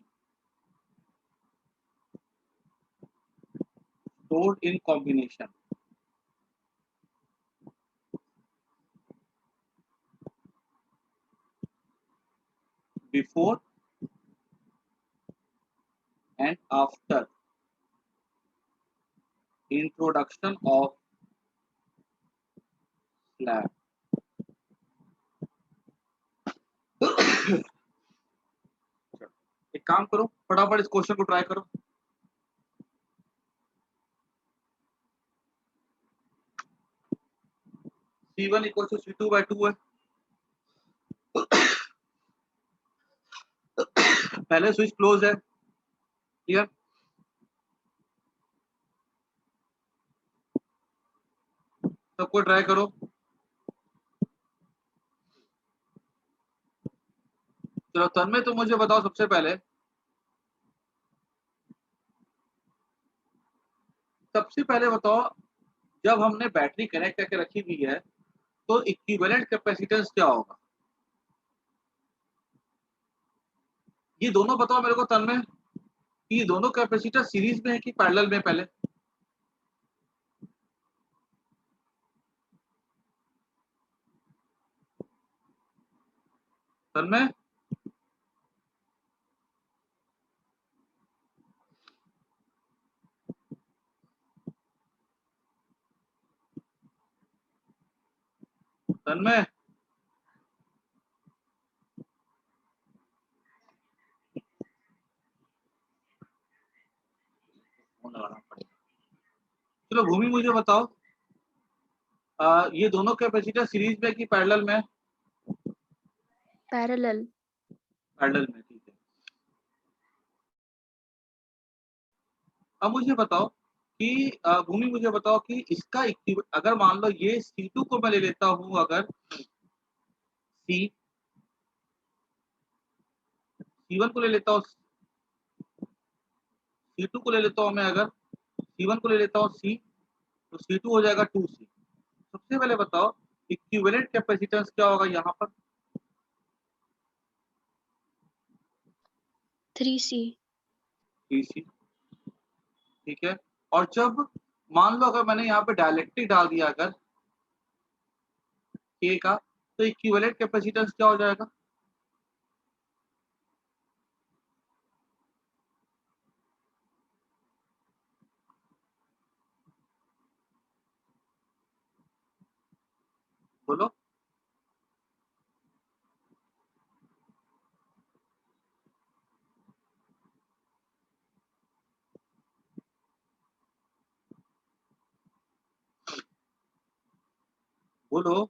stored in combination before and after introduction of slab. एक काम करो, फटाफट इस क्वेश्चन को ट्राई करो। C1 इक्वल टू C2/2 है। पहले स्विच क्लोज है, क्लियर। सबको ट्राई करो। चलो तन्मय तुम मुझे बताओ सबसे पहले, बताओ जब हमने बैटरी कनेक्ट करके रखी हुई है तो इक्विवेलेंट कैपेसिटेंस क्या होगा? ये दोनों बताओ मेरे को तन्मय, ये दोनों कैपेसिटर सीरीज में है कि पैरेलल में? पहले तन्मय, तन्मय चलो भूमि मुझे बताओ, ये दोनों कैपेसिटर सीरीज में कि पैरेलल में? पैरेलल। पैरेलल में, ठीक है। अब मुझे बताओ कि भूमि मुझे बताओ कि इसका अगर मान लो ये C2 को मैं ले लेता हूं, अगर C1 को ले लेता हूँ, C2 को ले लेता हूँ मैं, अगर C1 को ले लेता हूँ C, तो C2 हो जाएगा 2C। सबसे पहले बताओ इक्विवेलेंट कैपेसिटेंस क्या होगा यहाँ पर? 3C। 3C, ठीक है। और जब मान लो अगर मैंने यहाँ पे डायलेक्ट्रिक डाल दिया अगर K का, तो इक्विवेलेंट कैपेसिटेंस क्या हो जाएगा? बोलो। बोलो।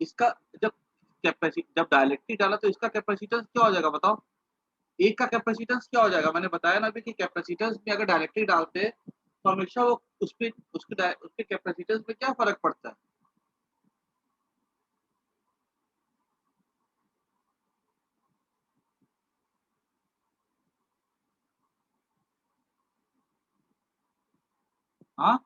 इसका जब जब डायलेक्ट्रिक डाला तो इसका कैपेसिटेंस क्या हो जाएगा बताओ? एक का कैपेसिटेंस क्या हो जाएगा? मैंने बताया ना अभी कि कैपेसिटेंस में अगर डायरेक्टली डालते तो हमेशा वो उसके कैपेसिटेंस में क्या फर्क पड़ता है? हाँ,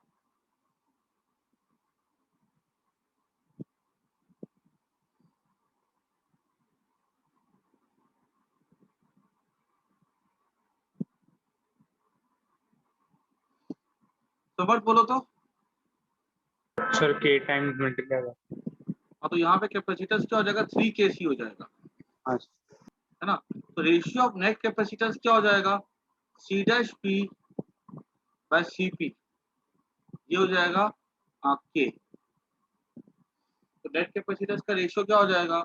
समर्थ बोलो तो। Sir K times multiply. हाँ, तो यहाँ पे कैपेसिटेंस क्या हो जाएगा? 3kc हो जाएगा, हाँ है ना। तो रेशियो ऑफ नेट कैपेसिटेंस क्या हो जाएगा? C'(P)/Cp, ये हो जाएगा K। तो नेट कैपेसिटेंस का रेशियो क्या हो जाएगा?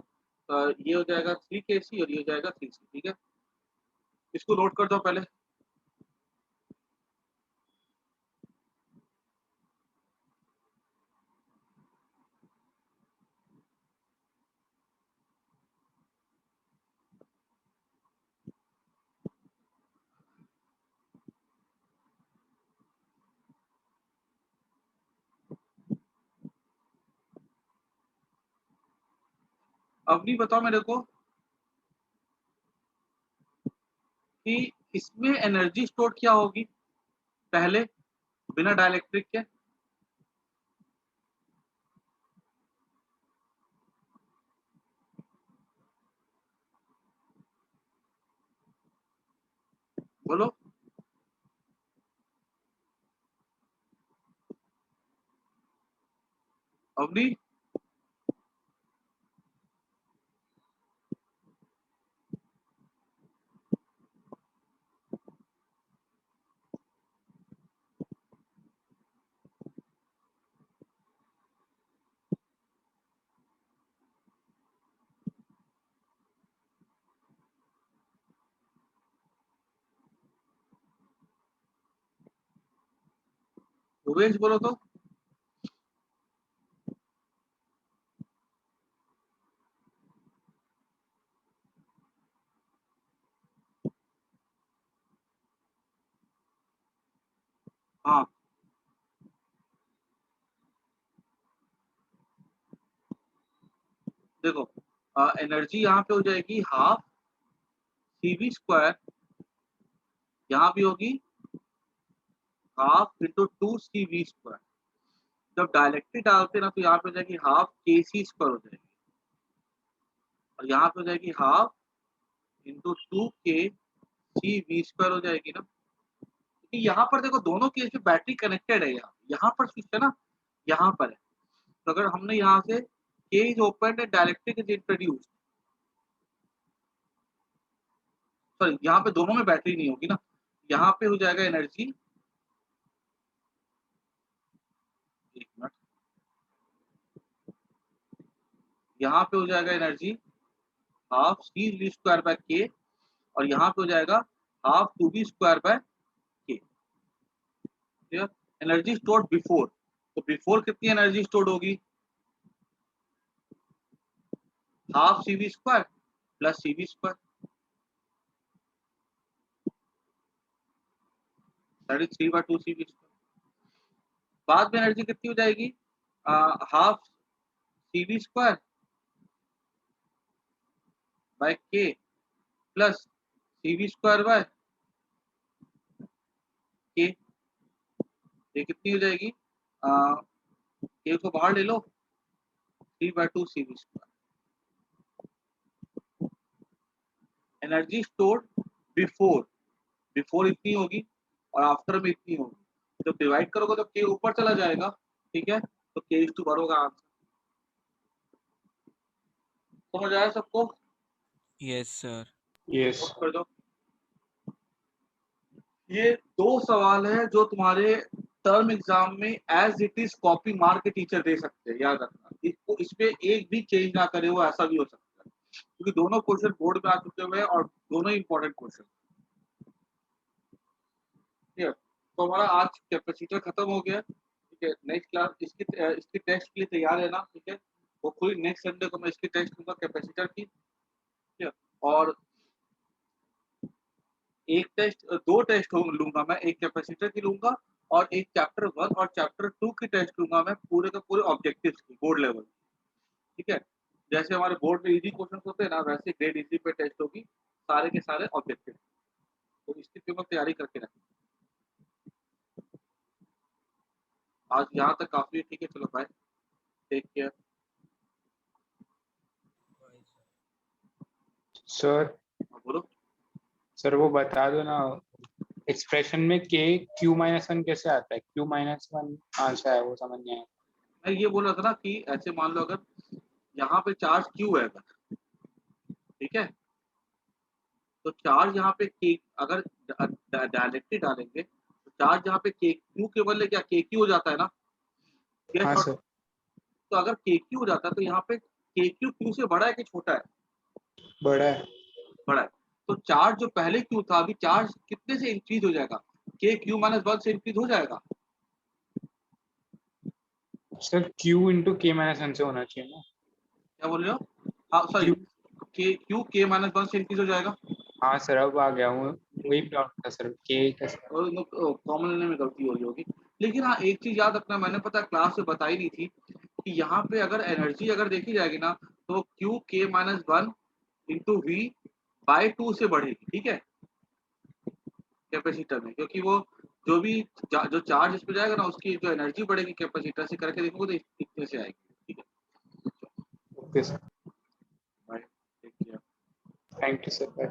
ये हो जाएगा 3kc और ये हो जाएगा 3c, ठीक है। इसको नोट कर दो पहले। अवनी बताओ मेरे को कि इसमें एनर्जी स्टोर क्या होगी पहले बिना डाइलेक्ट्रिक के? बोलो। अवनी, भूपेश बोलो तो। हाँ, देखो एनर्जी यहाँ पे हो जाएगी हाफ CV स्क्वायर, यहाँ भी होगी हाफ इंटू 2CV स्क्वायर। जब डायरेक्टली डालते ना तो यहाँ पे हो जाएगी हाफ KC स्क्वायर हो जाएगी, और यहाँ पे हो जाएगी हाफ इंटू 2KCV स्क्वायर हो जाएगी ना। क्योंकि यहाँ पर देखो दोनों केस में बैटरी कनेक्टेड है, यहाँ पर स्विच है ना, यहाँ पर है। तो अगर हमने यहाँ से K is open and directly is introduced, sorry यहाँ पे दोनों में बैटरी नहीं होगी ना, यहाँ पे हो जाएगा एनर्जी, एक मिनट, यहाँ पे हो जाएगा energy half CV square by K, और यहाँ पे हो जाएगा half 2B square by K। Energy stored before, तो बिफोर कितनी एनर्जी स्टोर्ड होगी? Half CV square plus CV square, that is 3/2 CV square. बाद में एनर्जी कितनी हो जाएगी? Half CV square by K plus CV square by K। ये कितनी हो जाएगी? K को बाहर ले लो, 3/2 CV square. Energy stored before, before इतनी होगी और आफ्टर में इतनी होगी। जब डिवाइड करोगे तो K ऊपर चला जाएगा, ठीक है, तो K/1 होगा आंसर। समझ आया सबको? Yes sir. यस नोट कर दो। ये दो सवाल है जो तुम्हारे टर्म एग्जाम में एज इट इज कॉपी मार के टीचर दे सकते हैं, याद रखना। इसको इसमें एक भी चेंज ना करे वो, ऐसा भी हो सकता है, क्योंकि दोनों क्वेश्चन बोर्ड में आ चुके हुए हैं और दोनों इंपॉर्टेंट क्वेश्चन। ठीक है, तो हमारा आज कैपेसिटर खत्म हो गया। ठीक है, नेक्स्ट क्लास इसकी टेस्ट के लिए तैयार है ना? ठीक है, होपफुली नेक्स्ट संडे को मैं इसकी टेस्ट लूंगा कैपेसिटर की। ठीक है, और एक टेस्ट, दो टेस्ट लूंगा मैं, एक कैपेसिटर की लूंगा और एक चैप्टर 1 और चैप्टर 2 की टेस्ट लूंगा मैं, पूरे के पूरे ऑब्जेक्टिव्स की बोर्ड लेवल। ठीक है, जैसे हमारे बोर्ड में इजी क्वेश्चन होते हैं ना, वैसे ग्रेड इजी पे टेस्ट होगी, सारे के सारे ऑब्जेक्टिव। तो इसकी पेपर तैयारी करके रखें। आज यहाँ तक काफी है। ठीक है, चलो बाय, टेक केयर। सर। बोलो। सर वो बता दो ना, एक्सप्रेशन में Q-1 कैसे आता है? Q-1 आंसर है, वो समझ नहीं आया। मैं ये बोल रहा था ना कि ऐसे मान लो अगर यहाँ पे चार्ज Q है अगर, ठीक है, तो चार्ज यहाँ पे K अगर डायरेक्टली डालेंगे तो चार्ज यहाँ पे Q के बदले क्या KQ हो जाता है ना? हाँ yes, सर। तो अगर KQ हो जाता है तो यहाँ पे KQ Q से बड़ा है कि छोटा है? बड़ा है। बड़ा है। तो चार्ज जो पहले Q था, अभी चार्ज कितने से इंक्रीज हो जाएगा? KQ-1 से इंक्रीज हो जाएगा। सर Q × K-1 से होना चाहिए ना? क्या बोल रहे हो? हाँ सॉरी, Q K-1 से इंक्रीज हो जाएगा। हाँ सर, अब आ गया हूँ, वही डाउट था सर, K कैसे? कॉमन लेने में गलती हो रही होगी। लेकिन हाँ एक चीज याद रखना, मैंने पता क्लास में बताई नहीं थी कि यहाँ पे अगर एनर्जी अगर देखी जाएगी ना तो Q K-1 × V/2 से बढ़ेगी। ठीक है, कैपेसिटर में, क्योंकि वो जो भी जो चार्ज इस पे जाएगा ना उसकी जो एनर्जी बढ़ेगी कैपेसिटर से करके देखोगे तो इतने से आएगी। ठीक है, okay sir, bye, take care. Thank you sir.